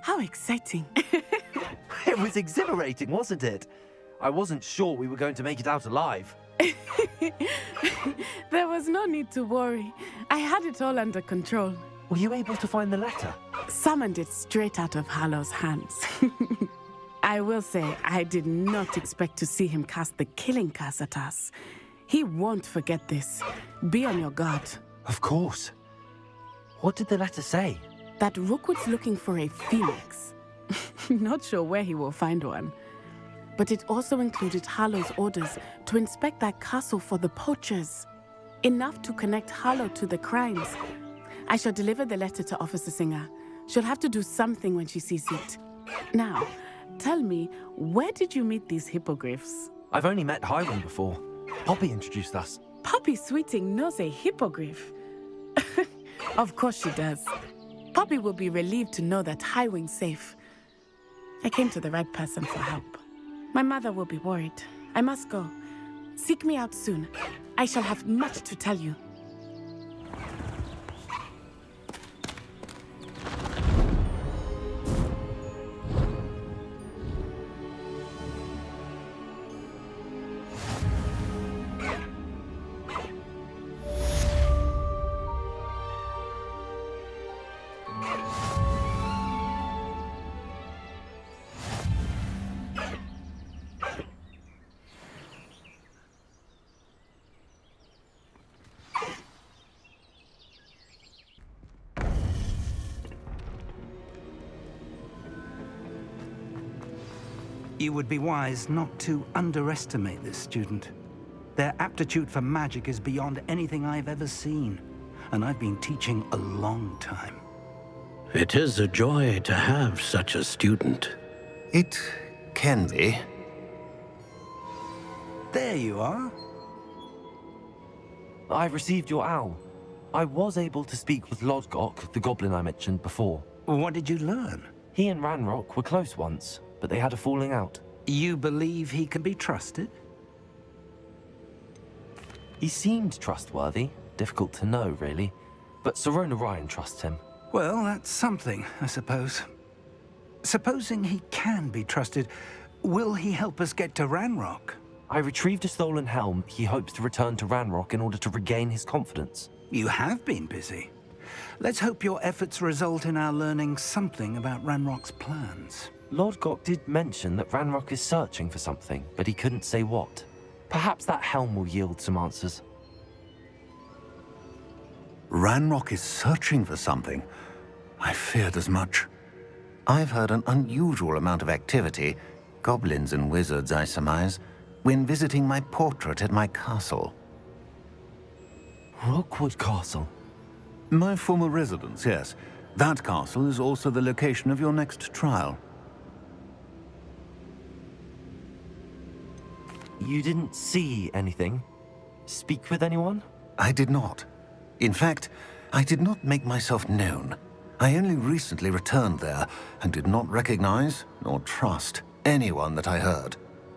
How exciting. It was exhilarating, wasn't it? I wasn't sure we were going to make it out alive. There was no need to worry. I had it all under control. Were you able to find the letter? Summoned it straight out of Hallow's hands. I will say, I did not expect to see him cast the killing curse at us. He won't forget this. Be on your guard. Of course. What did the letter say? That Rookwood's looking for a phoenix. Not sure where he will find one. But it also included Hallow's orders to inspect that castle for the poachers. Enough to connect Hallow to the crimes. I shall deliver the letter to Officer Singer. She'll have to do something when she sees it. Now, tell me, where did you meet these hippogriffs? I've only met Highwing before. Poppy introduced us. Poppy Sweeting knows a hippogriff. Of course she does. Poppy will be relieved to know that Highwing's safe. I came to the right person for help. My mother will be worried. I must go. Seek me out soon. I shall have much to tell you. You would be wise not to underestimate this student. Their aptitude for magic is beyond anything I've ever seen, and I've been teaching a long time. It is a joy to have such a student. It can be. There you are. I've received your owl. I was able to speak with Lodgok, the goblin I mentioned before. What did you learn? He and Ranrock were close once, but they had a falling out. You believe he can be trusted? He seemed trustworthy. Difficult to know, really. But Sirona Ryan trusts him. Well, that's something, I suppose. Supposing he can be trusted, will he help us get to Ranrock? I retrieved a stolen helm. He hopes to return to Ranrock in order to regain his confidence. You have been busy. Let's hope your efforts result in our learning something about Ranrock's plans. Lord Gok did mention that Ranrock is searching for something, but he couldn't say what. Perhaps that helm will yield some answers. Ranrock is searching for something. I feared as much. I've heard an unusual amount of activity, goblins and wizards, I surmise, when visiting my portrait at my castle. Rookwood Castle? My former residence, yes. That castle is also the location of your next trial. You didn't see anything? Speak with anyone? I did not. In fact, I did not make myself known. I only recently returned there and did not recognize nor trust anyone that I heard.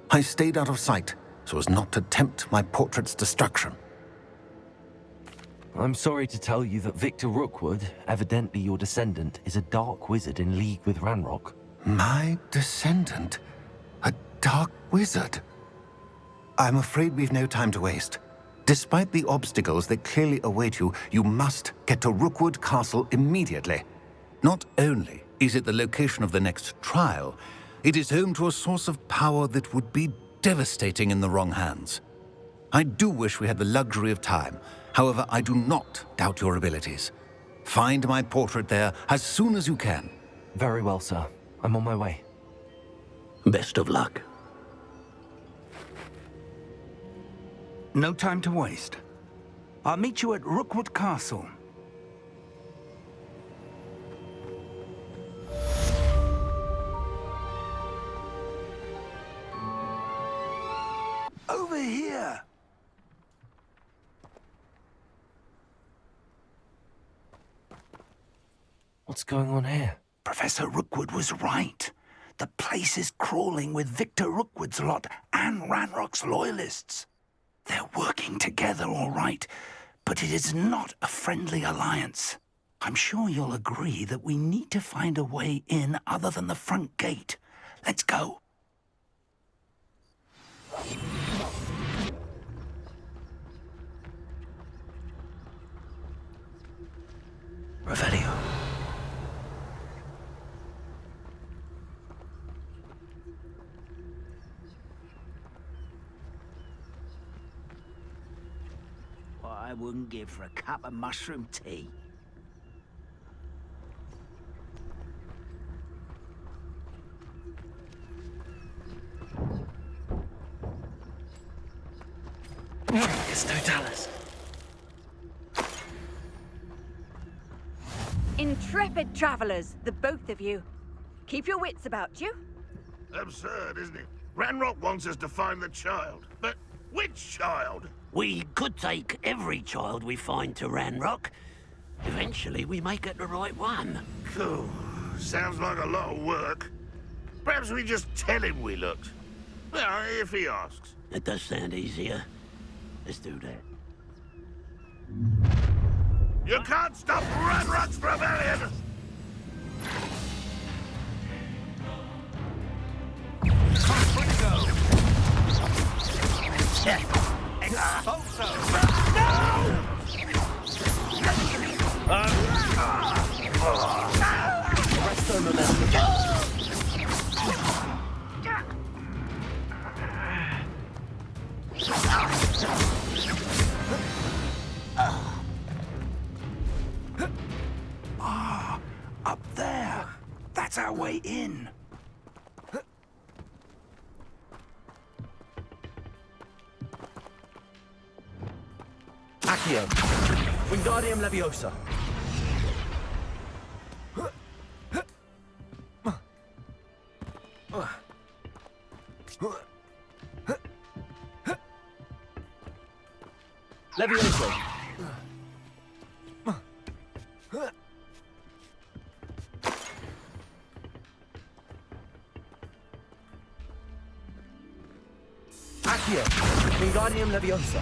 I stayed out of sight so as not to tempt my portrait's destruction. I'm sorry to tell you that Victor Rookwood, evidently your descendant, is a dark wizard in league with Ranrock. My descendant? A dark wizard? I'm afraid we've no time to waste. Despite the obstacles that clearly await you, you must get to Rookwood Castle immediately. Not only is it the location of the next trial, it is home to a source of power that would be devastating in the wrong hands. I do wish we had the luxury of time. However, I do not doubt your abilities. Find my portrait there as soon as you can. Very well, sir. I'm on my way. Best of luck. No time to waste. I'll meet you at Rookwood Castle. Over here! What's going on here? Professor Rookwood was right. The place is crawling with Victor Rookwood's lot and Ranrock's loyalists. They're working together, all right, but it is not a friendly alliance. I'm sure you'll agree that we need to find a way in other than the front gate. Let's go. Revelio. What I wouldn't give for a cup of mushroom tea. It's Totalis. Intrepid travelers, the both of you. Keep your wits about you. Absurd, isn't it? Ranrock wants us to find the child. But which child? We could take every child we find to Ranrock. Eventually, we may get the right one. Cool. Sounds like a lot of work. Perhaps we just tell him we looked. Well, if he asks. It does sound easier. Let's do that. You can't stop Ranrock's rebellion! Ah, up there. That's our way in. Accio. Wingardium Leviosa. Leviosa. Accio. Wingardium Leviosa.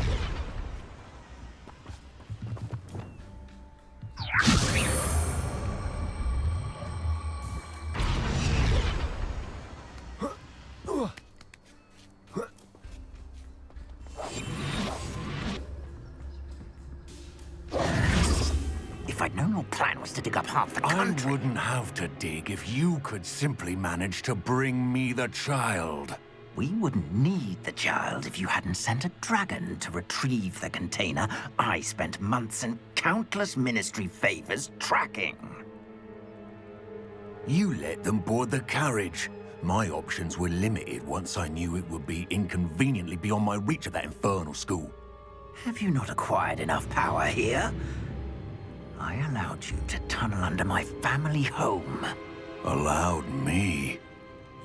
If I I'd known your plan was to dig up half the country. I wouldn't have to dig if you could simply manage to bring me the child. We wouldn't need the child if you hadn't sent a dragon to retrieve the container I spent months and countless ministry favors tracking. You let them board the carriage. My options were limited once I knew it would be inconveniently beyond my reach at that infernal school. Have you not acquired enough power here? I allowed you to tunnel under my family home. Allowed me?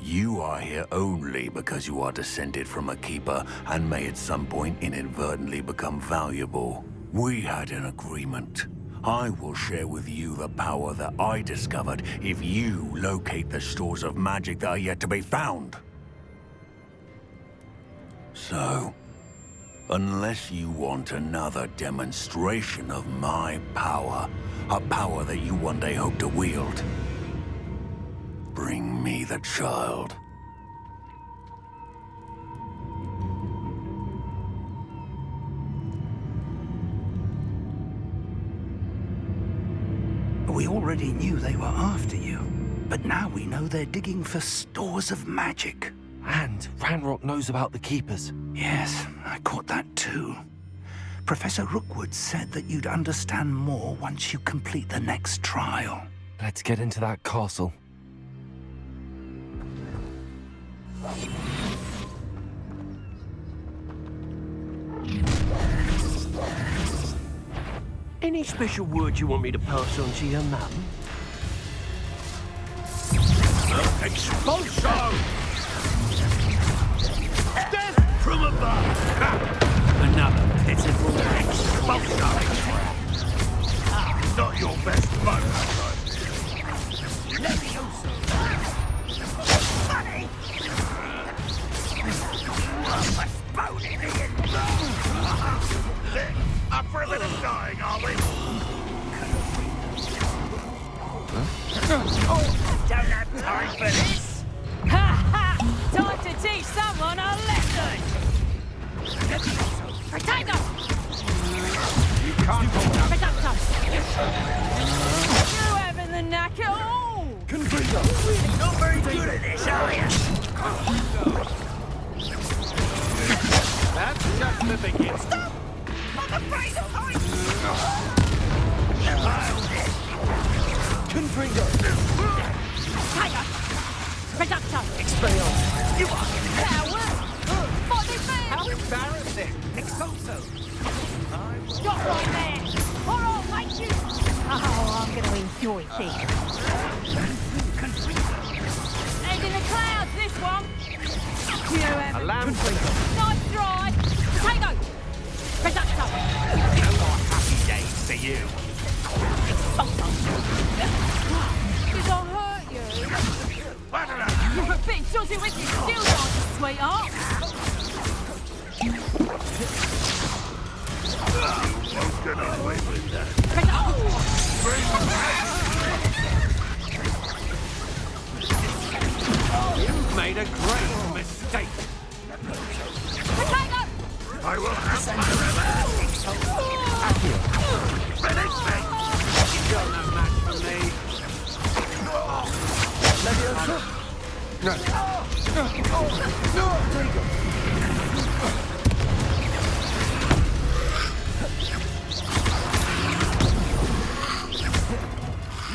You are here only because you are descended from a keeper and may at some point inadvertently become valuable. We had an agreement. I will share with you the power that I discovered if you locate the stores of magic that are yet to be found. So, unless you want another demonstration of my power, a power that you one day hope to wield, bring me the child. We already knew they were after you, but now we know they're digging for stores of magic. And Ranrock knows about the Keepers. Yes, I caught that too. Professor Rookwood said that you'd understand more once you complete the next trial. Let's get into that castle. Any special word you want me to pass on to your mum? Expulso! Death from above! Another pitiful expulso! Not your best moment, Funny! Up for a bit of dying, are we? Don't have time for this! Ha ha! Time to teach someone a lesson! Potato! You can't hold that. You having the knack at all? Not very good at this, are you? That's just the beginning. Stop! I'm afraid of heights! Confringo! Tiger! Reducto! Expelliarmus! You are coward! What is this? How embarrassing! Expulso! Stop right there! Or I'll make you! Oh, I'm going to enjoy this. Head in the clouds, this one! You have A lamb nice try! Potato! Reducto! No more happy days for you. Did I hurt you? You're a bit dodgy with your skill dances, sweetheart. You won't get away with that. You've made a great mistake. Potato! I will have my revenge. Finish me. You're no match for me. Leviosa? No.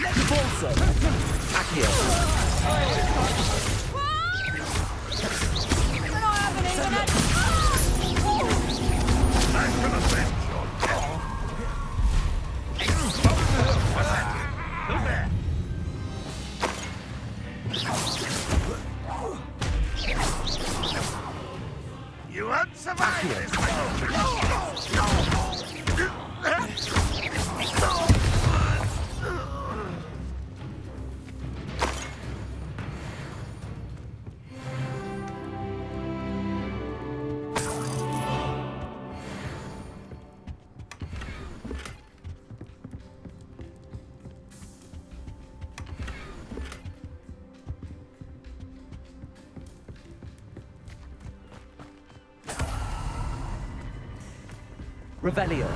Expulso! Accio! And I haven't even had... I'm gonna finish Who's there? You won't survive this. Revelio.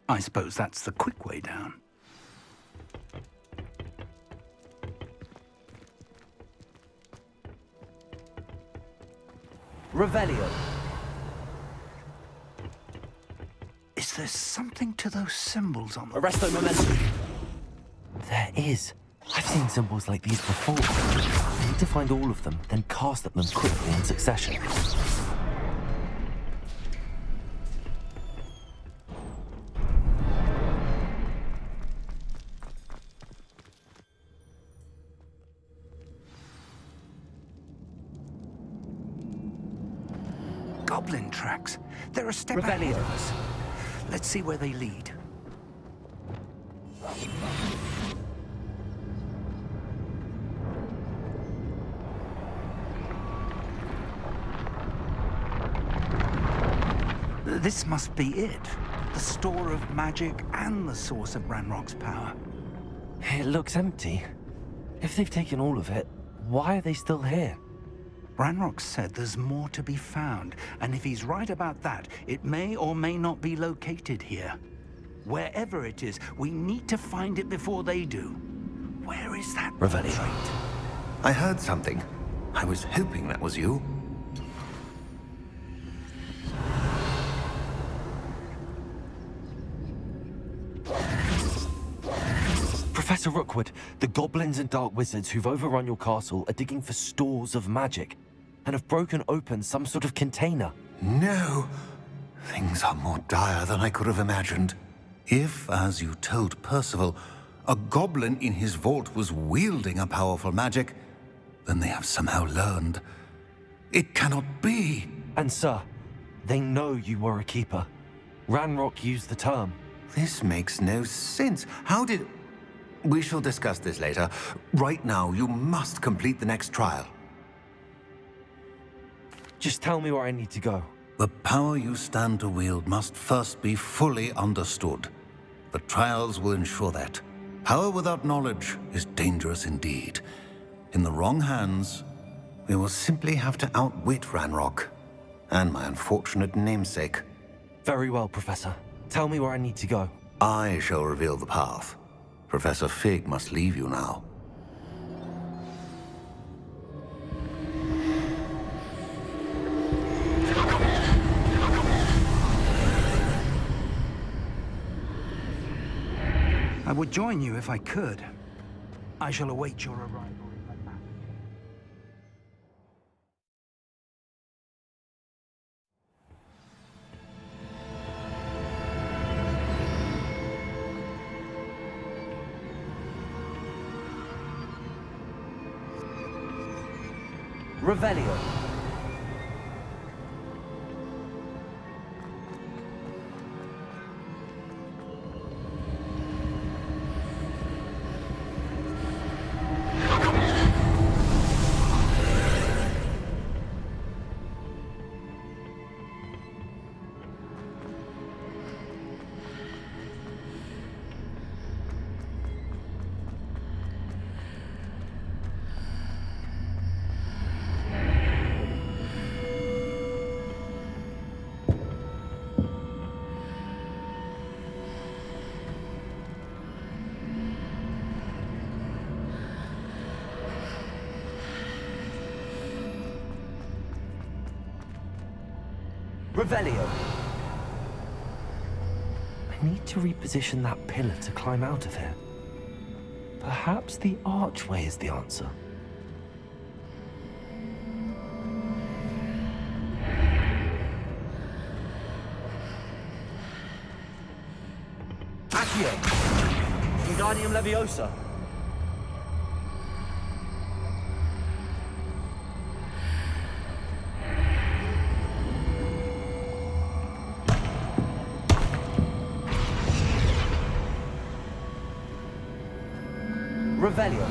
I suppose that's the quick way down. Revelio. Is there something to those symbols on the... Arresto momentum. There is. I've seen symbols like these before. I need to find all of them, then cast at them quickly in succession. Goblin tracks. They're a step ahead of us. Let's see where they lead. This must be it. The store of magic and the source of Ranrock's power. It looks empty. If they've taken all of it, why are they still here? Ranrock said there's more to be found, and if he's right about that, it may or may not be located here. Wherever it is, we need to find it before they do. Where is that Revelio. portrait? I heard something. I was hoping that was you. Professor Rookwood, the goblins and dark wizards who've overrun your castle are digging for stores of magic and have broken open some sort of container. No. Things are more dire than I could have imagined. If, as you told Percival, a goblin in his vault was wielding a powerful magic, then they have somehow learned. It cannot be. And sir, they know you were a keeper. Ranrock used the term. This makes no sense. How did... We shall discuss this later. Right now, you must complete the next trial. Just tell me where I need to go. The power you stand to wield must first be fully understood. The trials will ensure that. Power without knowledge is dangerous indeed. In the wrong hands, we will simply have to outwit Ranrock and my unfortunate namesake. Very well, Professor. Tell me where I need to go. I shall reveal the path. Professor Fig must leave you now. I would join you if I could. I shall await your arrival. Revelio. Revelio. I need to reposition that pillar to climb out of here. Perhaps the archway is the answer. Accio! Wingardium Leviosa! Revelio.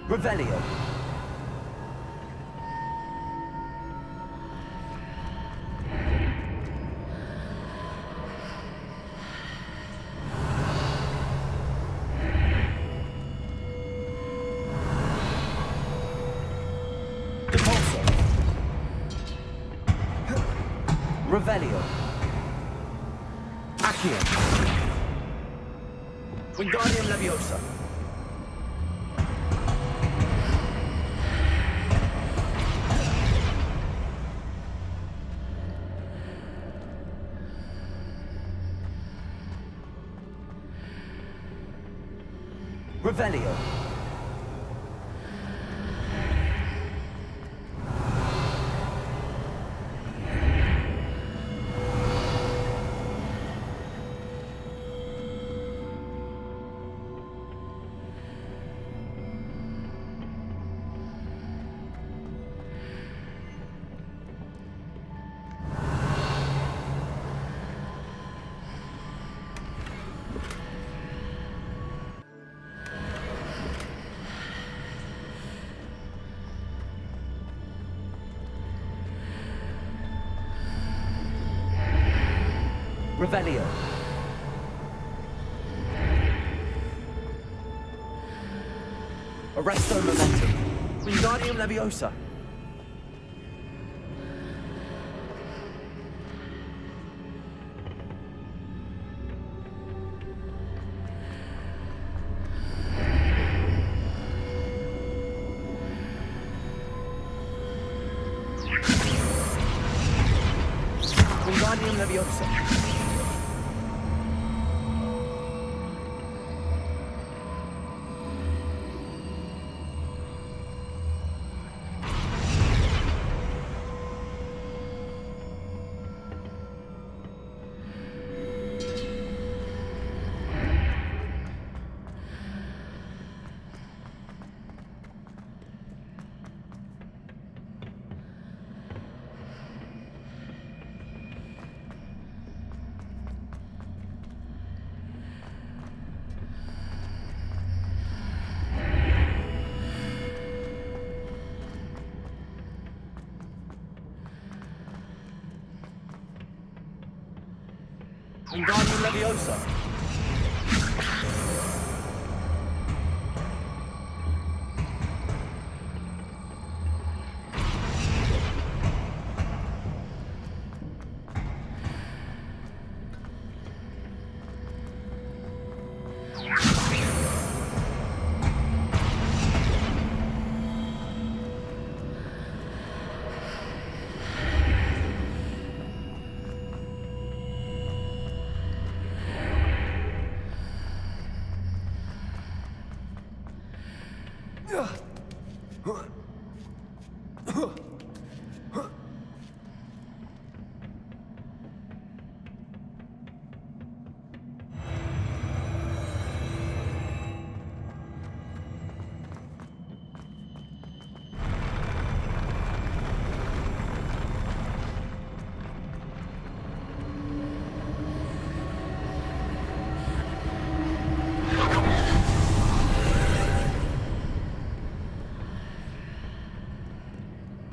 Revelio. Depulso. Revelio. Accio. Wingardium Leviosa. Revelio. Revelio. Arresto Momentum. Wingardium Leviosa. Wingardium Leviosa. Wingardium Leviosa.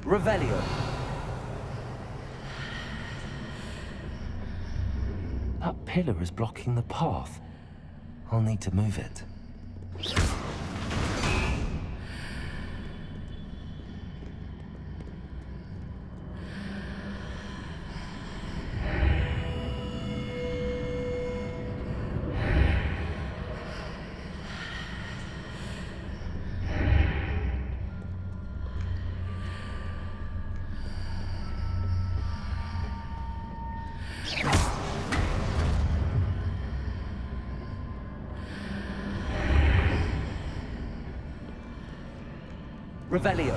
Revelio. That pillar is blocking the path. I'll need to move it. Revelio.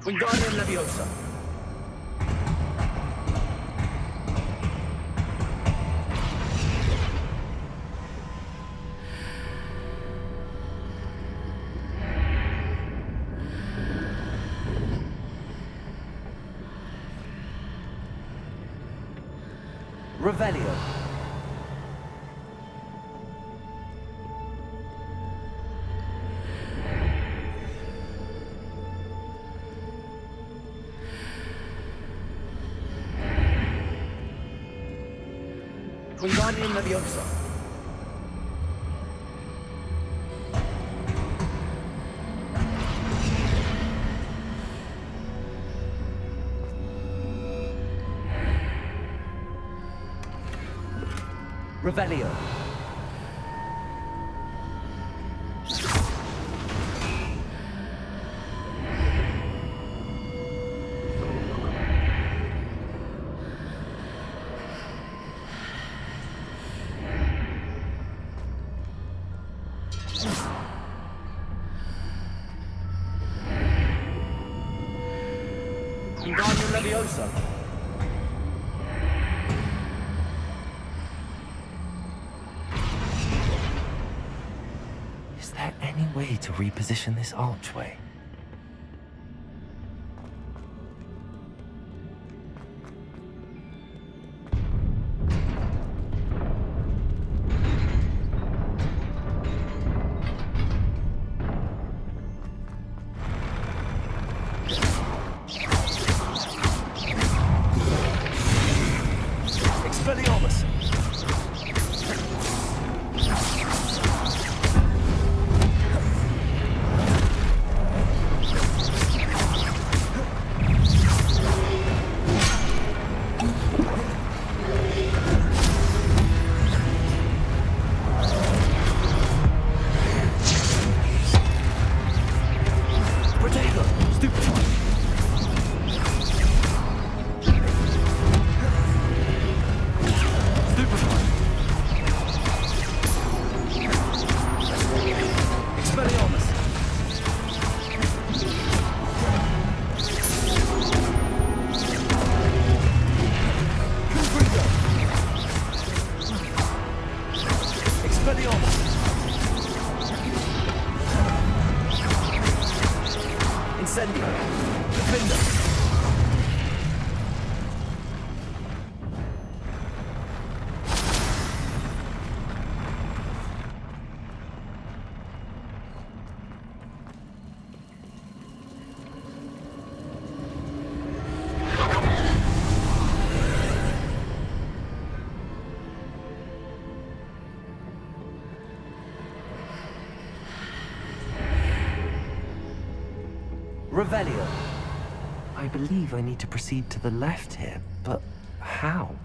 Wingardium Leviosa. Revelio. Wingardium Leviosa. Revelio. Wingardium Leviosa. Is there any way to reposition this archway? Expelliarmus! Protego! Stupefy! Expelliarmus! Confringo! Expelliarmus! Incendio! Defender! Revelio. I believe I need to proceed to the left here, but how?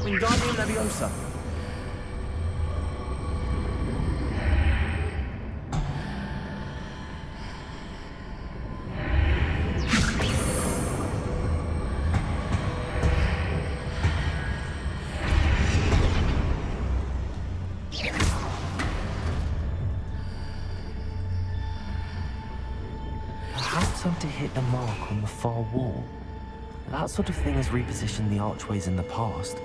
Wingardium Leviosa. Perhaps I'm to hit the mark on the far wall. That sort of thing has repositioned the archways in the past.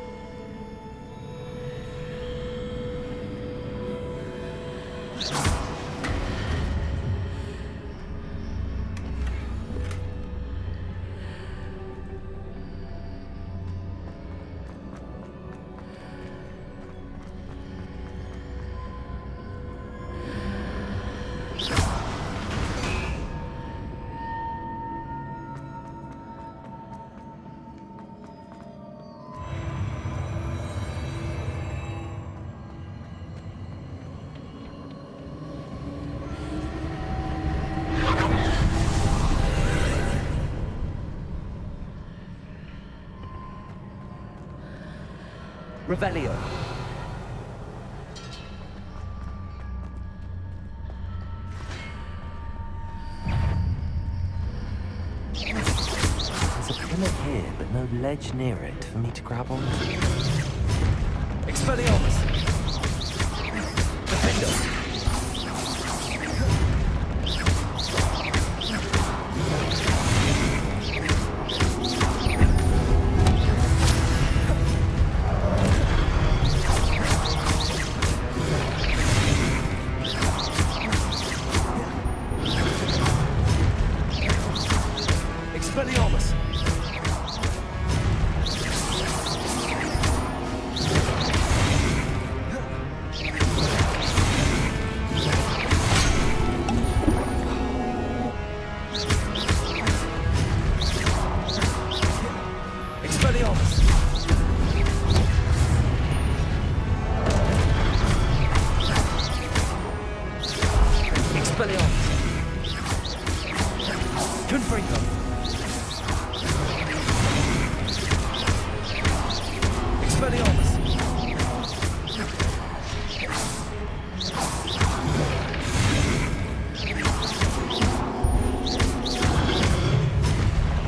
Revelio. no ledge near it for me to grab onto? Expelliarmus! Defender! Expelliarmus! Expelliarmus! Expelliarmus! Confringo! Expelliarmus!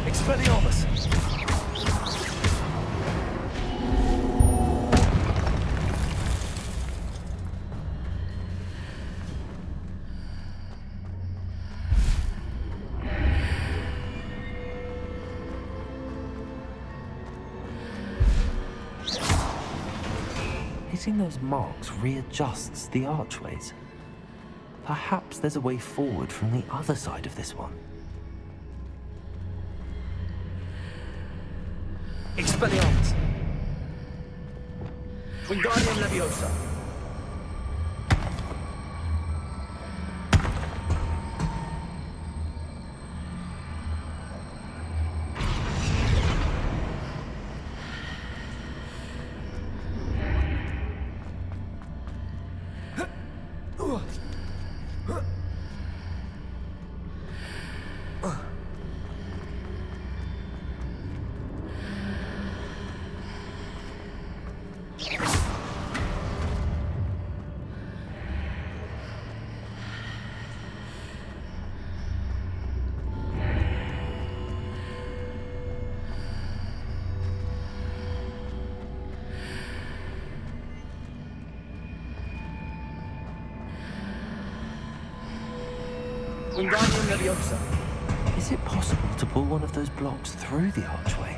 Expelliarmus! Hitting those marks readjusts the archways. Perhaps there's a way forward from the other side of this one. Expelliarmus! Wingardium Leviosa! Wingardium Leviosa! Is it possible to pull one of those blocks through the archway?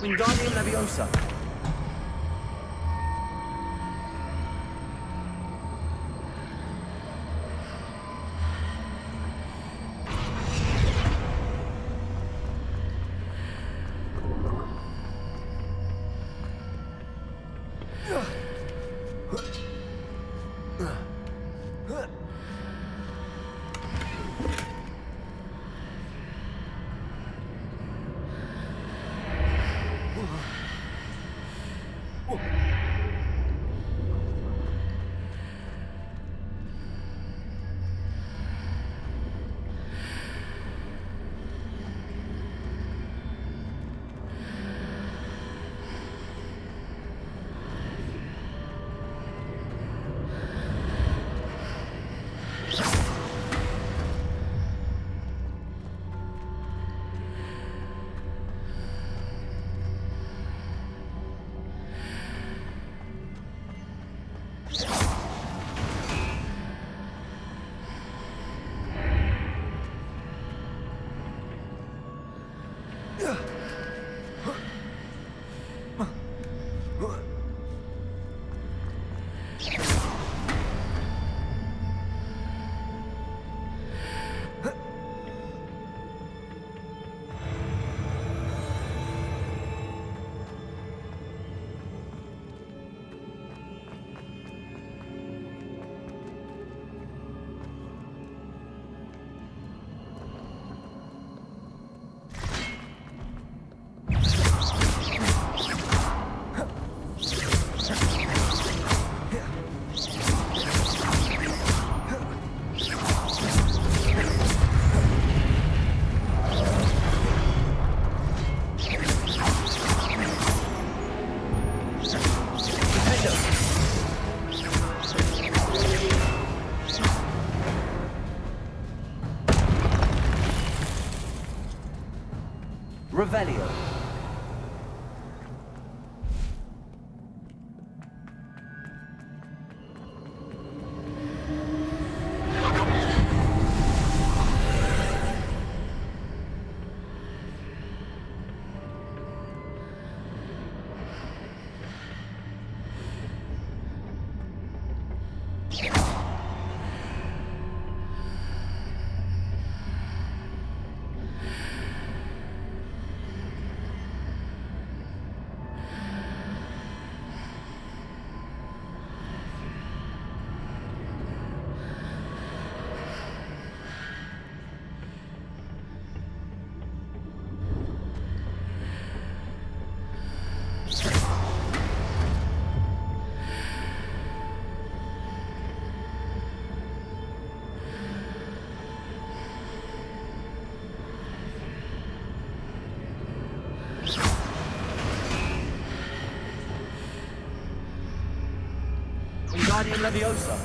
Wingardium Leviosa! Revelio. Wingardium Leviosa.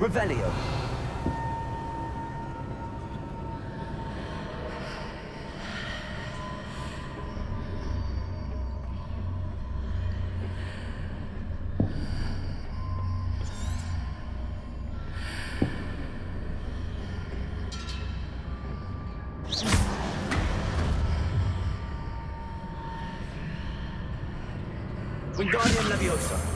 Revelio. Wingardium Leviosa.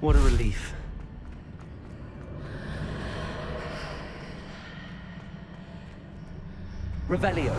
What a relief. Revelio.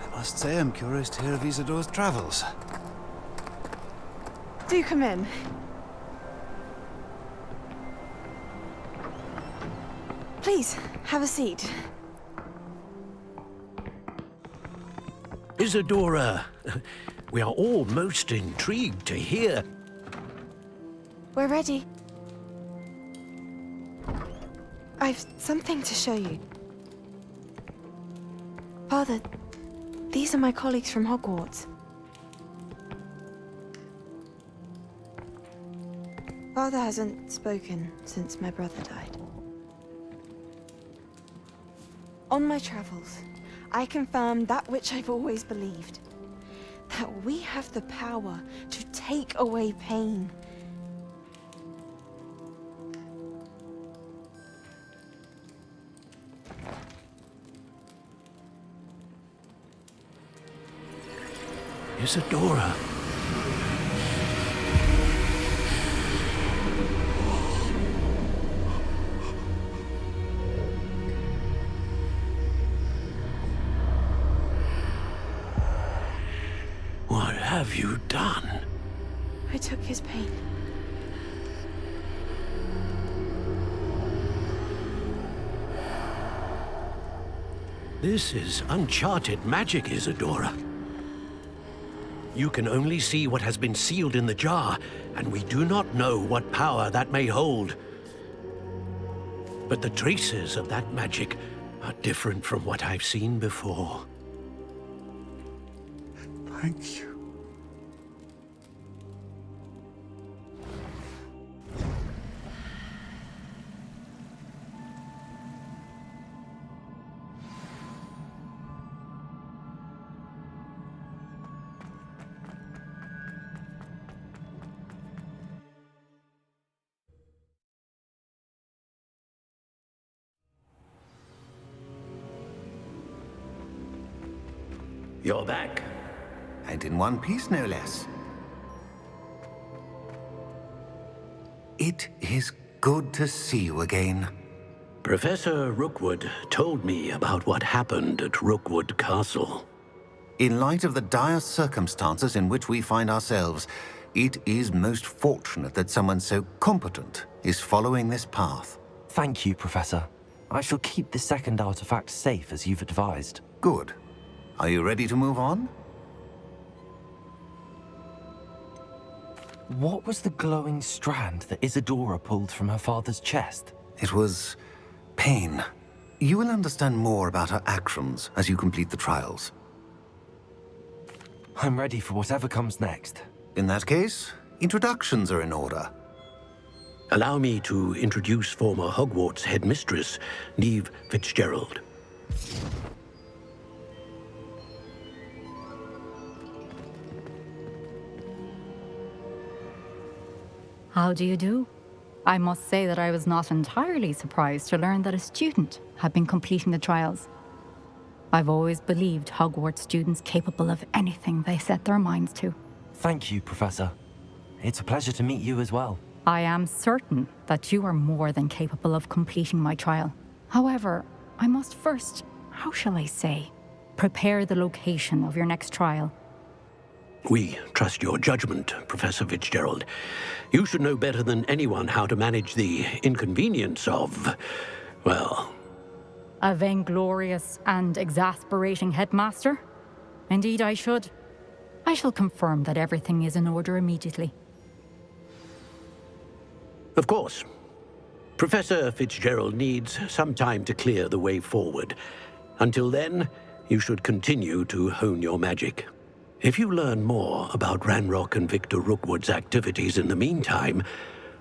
I must say I'm curious to hear of Isadore's travels. Do come in. Please, have a seat. Isadora, we are all most intrigued to hear. We're ready. I've something to show you. Father, these are my colleagues from Hogwarts. Father hasn't spoken since my brother died. On my travels, I confirmed that which I've always believed. That we have the power to take away pain. Isadora. What have you done? I took his pain. This is uncharted magic, Isadora. You can only see what has been sealed in the jar, and we do not know what power that may hold. But the traces of that magic are different from what I've seen before. Thank you. You're back. And in one piece, no less. It is good to see you again. Professor Rookwood told me about what happened at Rookwood Castle. In light of the dire circumstances in which we find ourselves, it is most fortunate that someone so competent is following this path. Thank you, Professor. I shall keep the second artifact safe as you've advised. Good. Are you ready to move on? What was the glowing strand that Isadora pulled from her father's chest? It was pain. You will understand more about her actions as you complete the trials. I'm ready for whatever comes next. In that case, introductions are in order. Allow me to introduce former Hogwarts headmistress, Neve Fitzgerald. How do you do? I must say that I was not entirely surprised to learn that a student had been completing the trials. I've always believed Hogwarts students capable of anything they set their minds to. Thank you, Professor. It's a pleasure to meet you as well. I am certain that you are more than capable of completing my trial. However, I must first, how shall I say, prepare the location of your next trial. We trust your judgment, Professor Fitzgerald. You should know better than anyone how to manage the inconvenience of, well... A vainglorious and exasperating headmaster? Indeed I should. I shall confirm that everything is in order immediately. Of course. Professor Fitzgerald needs some time to clear the way forward. Until then, you should continue to hone your magic. If you learn more about Ranrock and Victor Rookwood's activities in the meantime,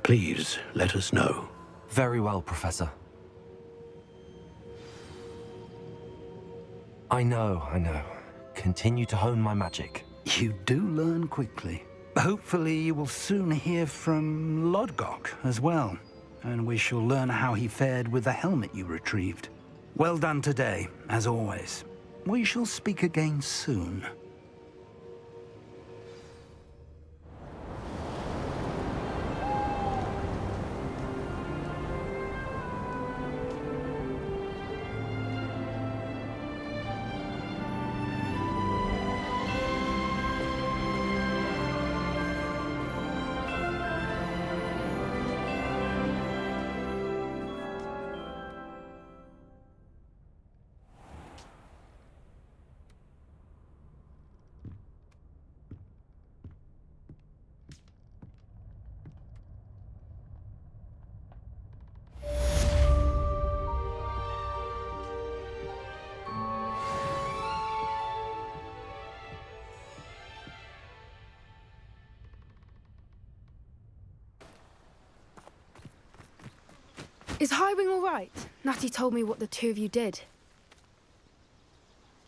please let us know. Very well, Professor. I know. Continue to hone my magic. You do learn quickly. Hopefully you will soon hear from Lodgok as well, and we shall learn how he fared with the helmet you retrieved. Well done today, as always. We shall speak again soon. Is Highwing all right? Natty told me what the two of you did.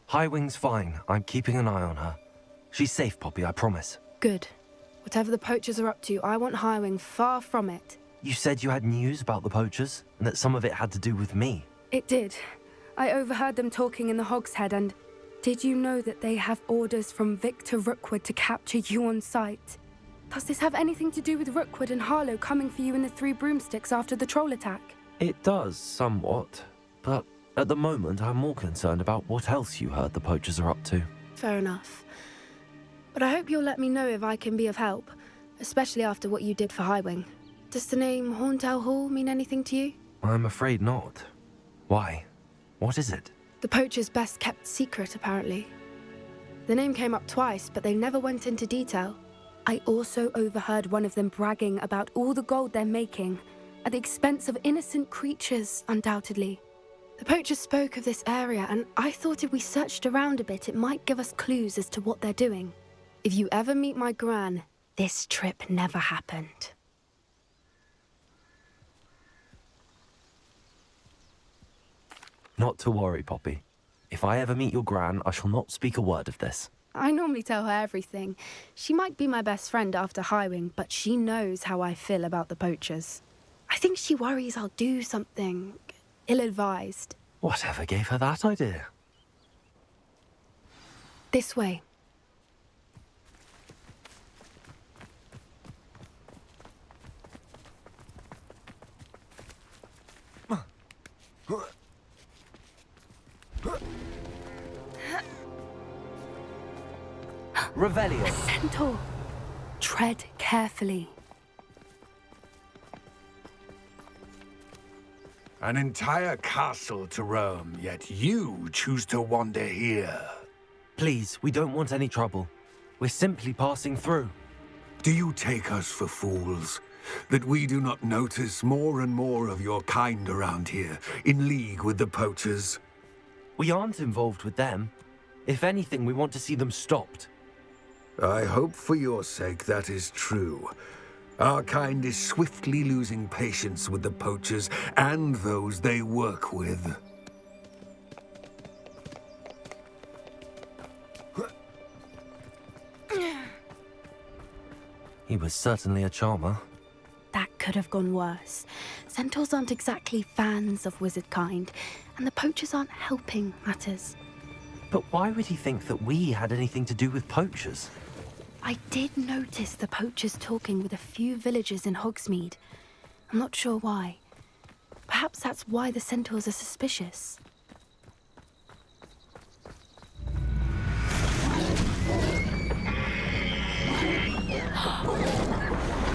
Highwing's fine. I'm keeping an eye on her. She's safe, Poppy, I promise. Good. Whatever the poachers are up to, I want Highwing far from it. You said you had news about the poachers, and that some of it had to do with me. It did. I overheard them talking in the Hogshead, and did you know that they have orders from Victor Rookwood to capture you on sight? Does this have anything to do with Rookwood and Harlow coming for you in the Three Broomsticks after the troll attack? It does, somewhat. But at the moment, I'm more concerned about what else you heard the poachers are up to. Fair enough. But I hope you'll let me know if I can be of help, especially after what you did for Highwing. Does the name Horntail Hall mean anything to you? I'm afraid not. Why? What is it? The poachers' best kept secret, apparently. The name came up twice, but they never went into detail. I also overheard one of them bragging about all the gold they're making, at the expense of innocent creatures, undoubtedly. The poachers spoke of this area, and I thought if we searched around a bit, it might give us clues as to what they're doing. If you ever meet my gran, this trip never happened. Not to worry, Poppy. If I ever meet your gran, I shall not speak a word of this. I normally tell her everything. She might be my best friend after Highwing, but she knows how I feel about the poachers. I think she worries I'll do something ill-advised. Whatever gave her that idea? This way. Revelio. A centaur. Tread carefully. An entire castle to roam, yet you choose to wander here. Please, we don't want any trouble. We're simply passing through. Do you take us for fools? That we do not notice more and more of your kind around here, in league with the poachers? We aren't involved with them. If anything, we want to see them stopped. I hope for your sake that is true. Our kind is swiftly losing patience with the poachers and those they work with. He was certainly a charmer. That could have gone worse. Centaurs aren't exactly fans of wizard kind, and the poachers aren't helping matters. But why would he think that we had anything to do with poachers? I did notice the poachers talking with a few villagers in Hogsmeade. I'm not sure why. Perhaps that's why the centaurs are suspicious.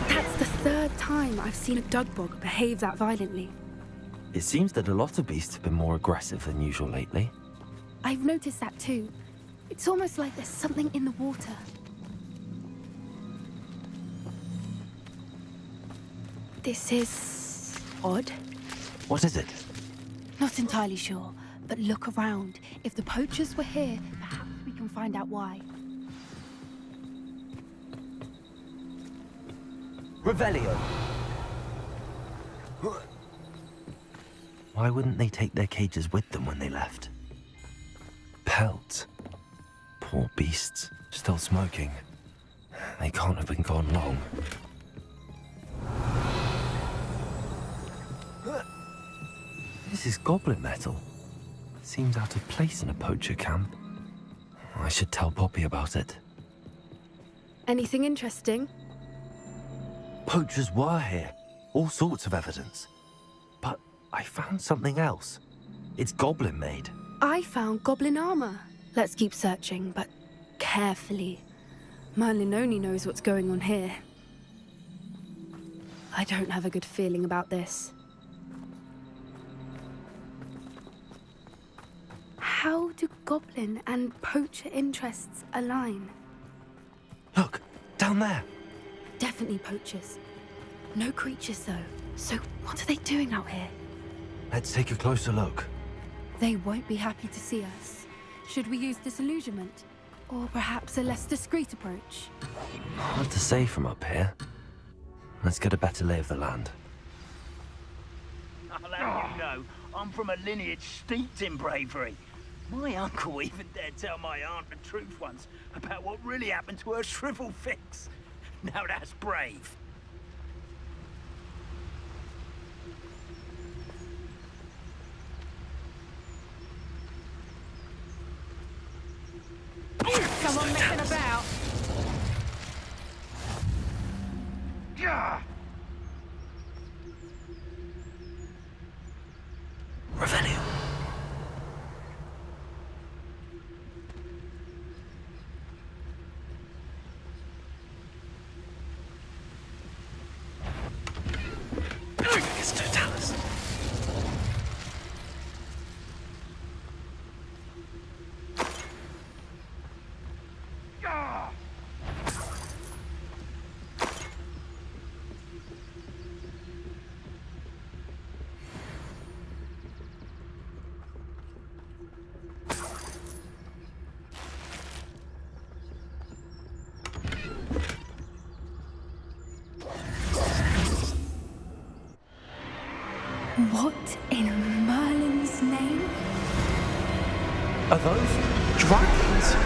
That's the third time I've seen a dugbog behave that violently. It seems that a lot of beasts have been more aggressive than usual lately. I've noticed that too. It's almost like there's something in the water. This is odd. What is it? Not entirely sure, but look around. If the poachers were here, perhaps we can find out why. Revelio! Why wouldn't they take their cages with them when they left? Pelts. Poor beasts. Still smoking. They can't have been gone long. This is goblin metal. Seems out of place in a poacher camp. I should tell Poppy about it. Anything interesting? Poachers were here. All sorts of evidence. But I found something else. It's goblin made. I found goblin armor. Let's keep searching, but carefully. Merlin only knows what's going on here. I don't have a good feeling about this. How do goblin and poacher interests align? Look, down there. Definitely poachers. No creatures, though. So what are they doing out here? Let's take a closer look. They won't be happy to see us. Should we use disillusionment? Or perhaps a less discreet approach? Hard to say from up here. Let's get a better lay of the land. I'll have you know, I'm from a lineage steeped in bravery. My uncle even dared tell my aunt the truth once about what really happened to her shrivel fix. Now that's brave. Come on, messing about. Revelio. It's Totalis. What in Merlin's name? Are those dragons?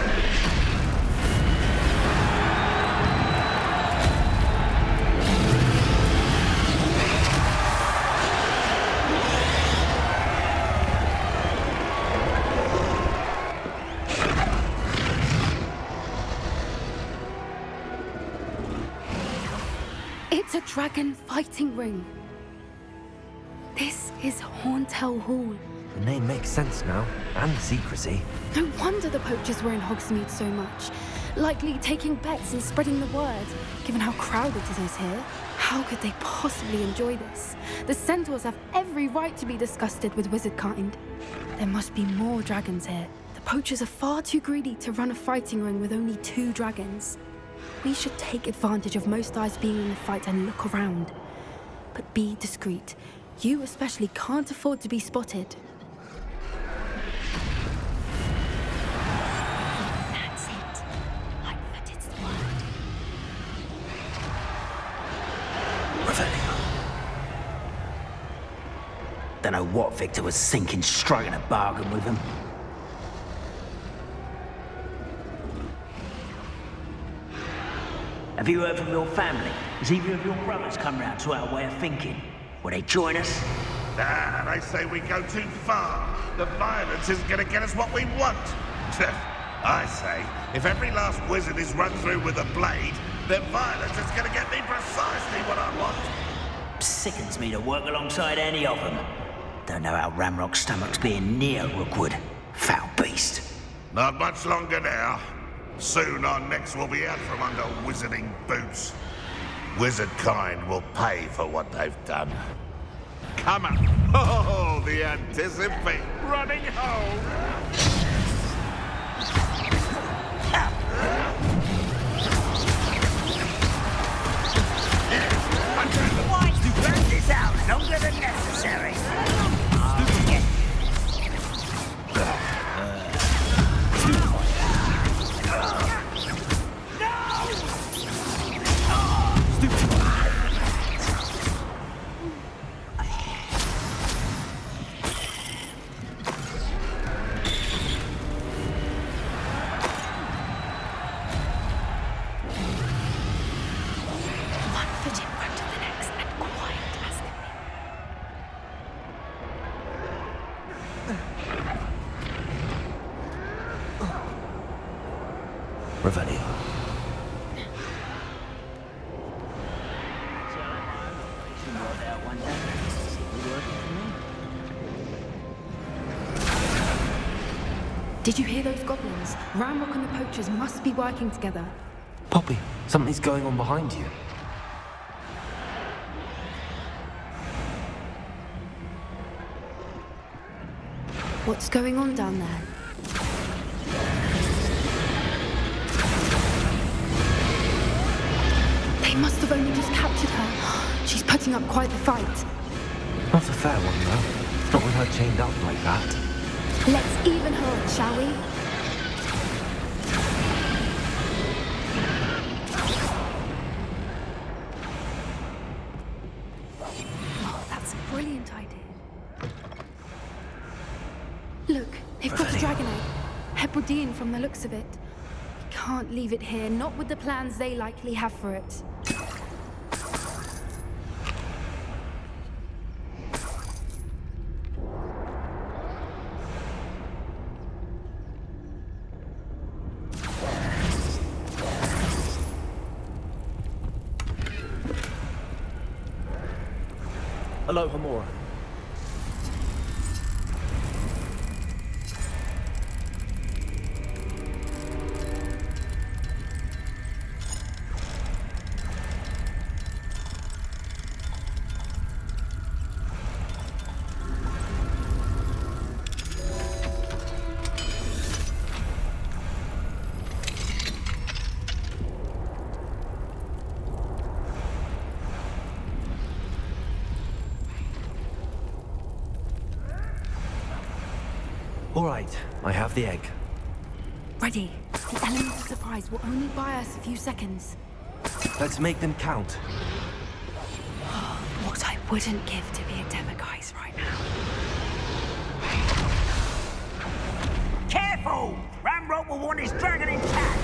It's a dragon fighting ring. This is Horntail Hall. The name makes sense now, and the secrecy. No wonder the poachers were in Hogsmeade so much. Likely taking bets and spreading the word, given how crowded it is here. How could they possibly enjoy this? The centaurs have every right to be disgusted with wizard kind. There must be more dragons here. The poachers are far too greedy to run a fighting ring with only 2 dragons. We should take advantage of most eyes being in the fight and look around. But be discreet. You especially can't afford to be spotted. That's it. Lightfoot, it's the word. Revelio. Don't know what Victor was thinking, striking a bargain with him. Have you heard from your family? Has either of your brothers come round to our way of thinking? Will they join us? Nah, they say we go too far. The violence isn't gonna get us what we want. I say, if every last wizard is run through with a blade, then violence is gonna get me precisely what I want. Sickens me to work alongside any of them. Don't know how Ramrock's stomach's being near Rookwood. Foul beast. Not much longer now. Soon our necks will be out from under wizarding boots. Wizard kind will pay for what they've done. Come on. Oh, the anticipate running home. Why do you burn this out longer than necessary? Revelio. Did you hear those goblins? Ramrock and the poachers must be working together. Poppy, something's going on behind you. What's going on down there? They must have only just captured her. She's putting up quite the fight. Not a fair one, though. Not with her chained up like that. Let's even her up, shall we? Oh, that's a brilliant idea. Look, they've got a dragon egg. Hebridean from the looks of it. We can't leave it here, not with the plans they likely have for it. Hello, Hamora. All right, I have the egg. Ready. The element of surprise will only buy us a few seconds. Let's make them count. What I wouldn't give to be a Demiguise right now. Careful! Ramrock will want his dragon intact.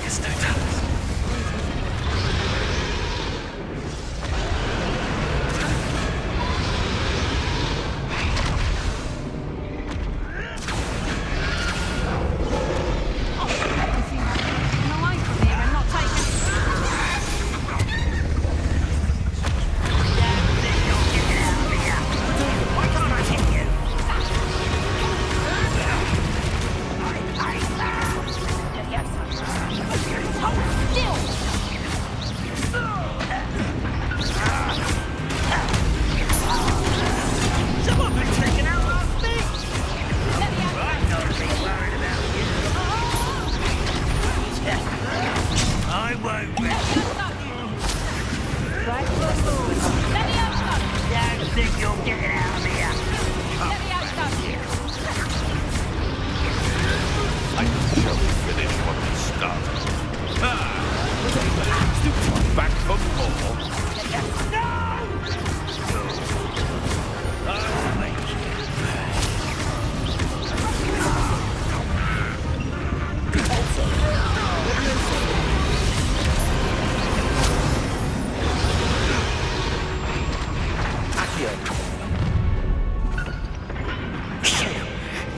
It's no time.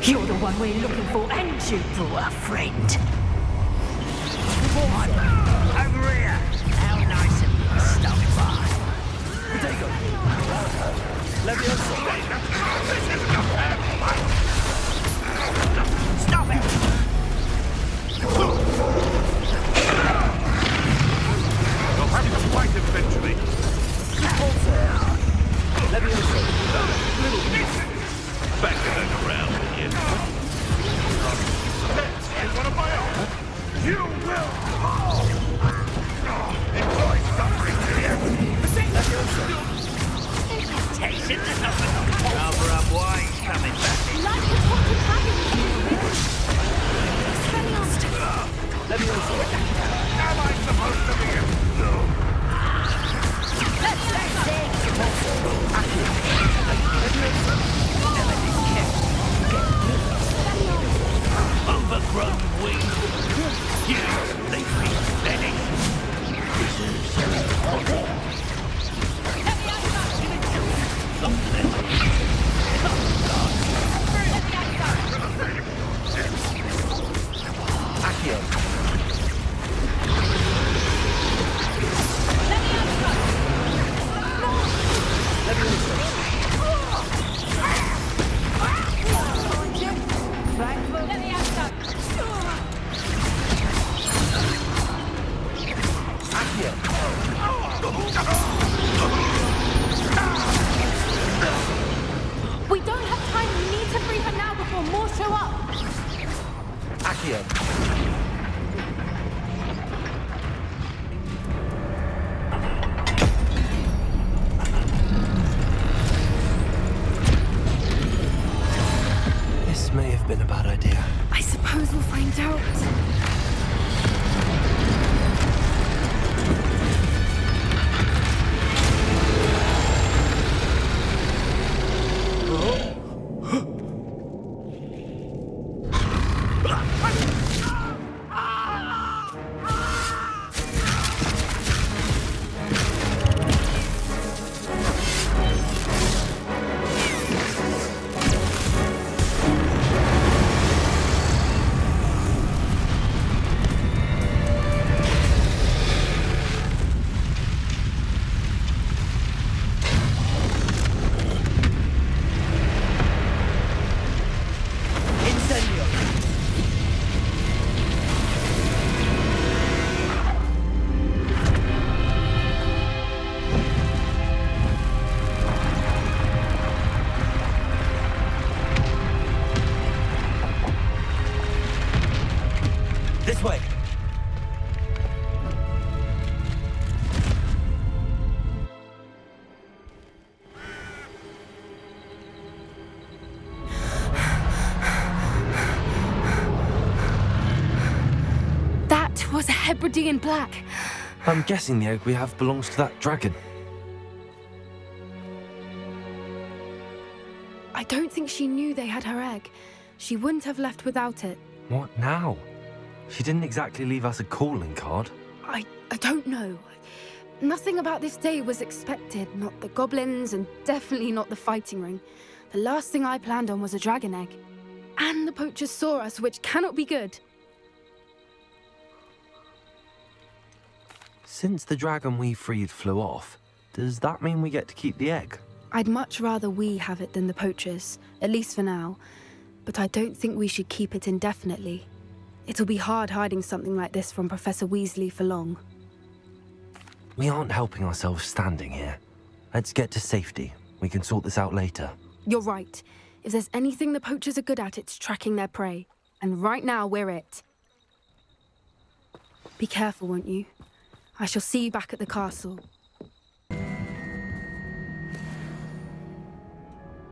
You're the one we're looking for, and you brought a friend. Over here! How nice of you to stop by. Potato! Leviosa! This isn't a fair fight! Stop it! You'll have to fight eventually. Leviosa! Little bit. Back to hang around with you. This is one of my own. You will fall! Enjoy suffering to the end. Invitation to cover up why he's coming back. Leviosa! Am I supposed to be in? Overgrown wings. You leafy pathetic. This is Accio! We don't have time. We need to free her now before more show up. Accio! This may have been a bad idea. I suppose we'll find out. This way! That was a Hebridean black. I'm guessing the egg we have belongs to that dragon. I don't think she knew they had her egg. She wouldn't have left without it. What now? She didn't exactly leave us a calling card. I don't know. Nothing about this day was expected. Not the goblins, and definitely not the fighting ring. The last thing I planned on was a dragon egg. And the poachers saw us, which cannot be good. Since the dragon we freed flew off, does that mean we get to keep the egg? I'd much rather we have it than the poachers, at least for now. But I don't think we should keep it indefinitely. It'll be hard hiding something like this from Professor Weasley for long. We aren't helping ourselves standing here. Let's get to safety. We can sort this out later. You're right. If there's anything the poachers are good at, it's tracking their prey. And right now, we're it. Be careful, won't you? I shall see you back at the castle.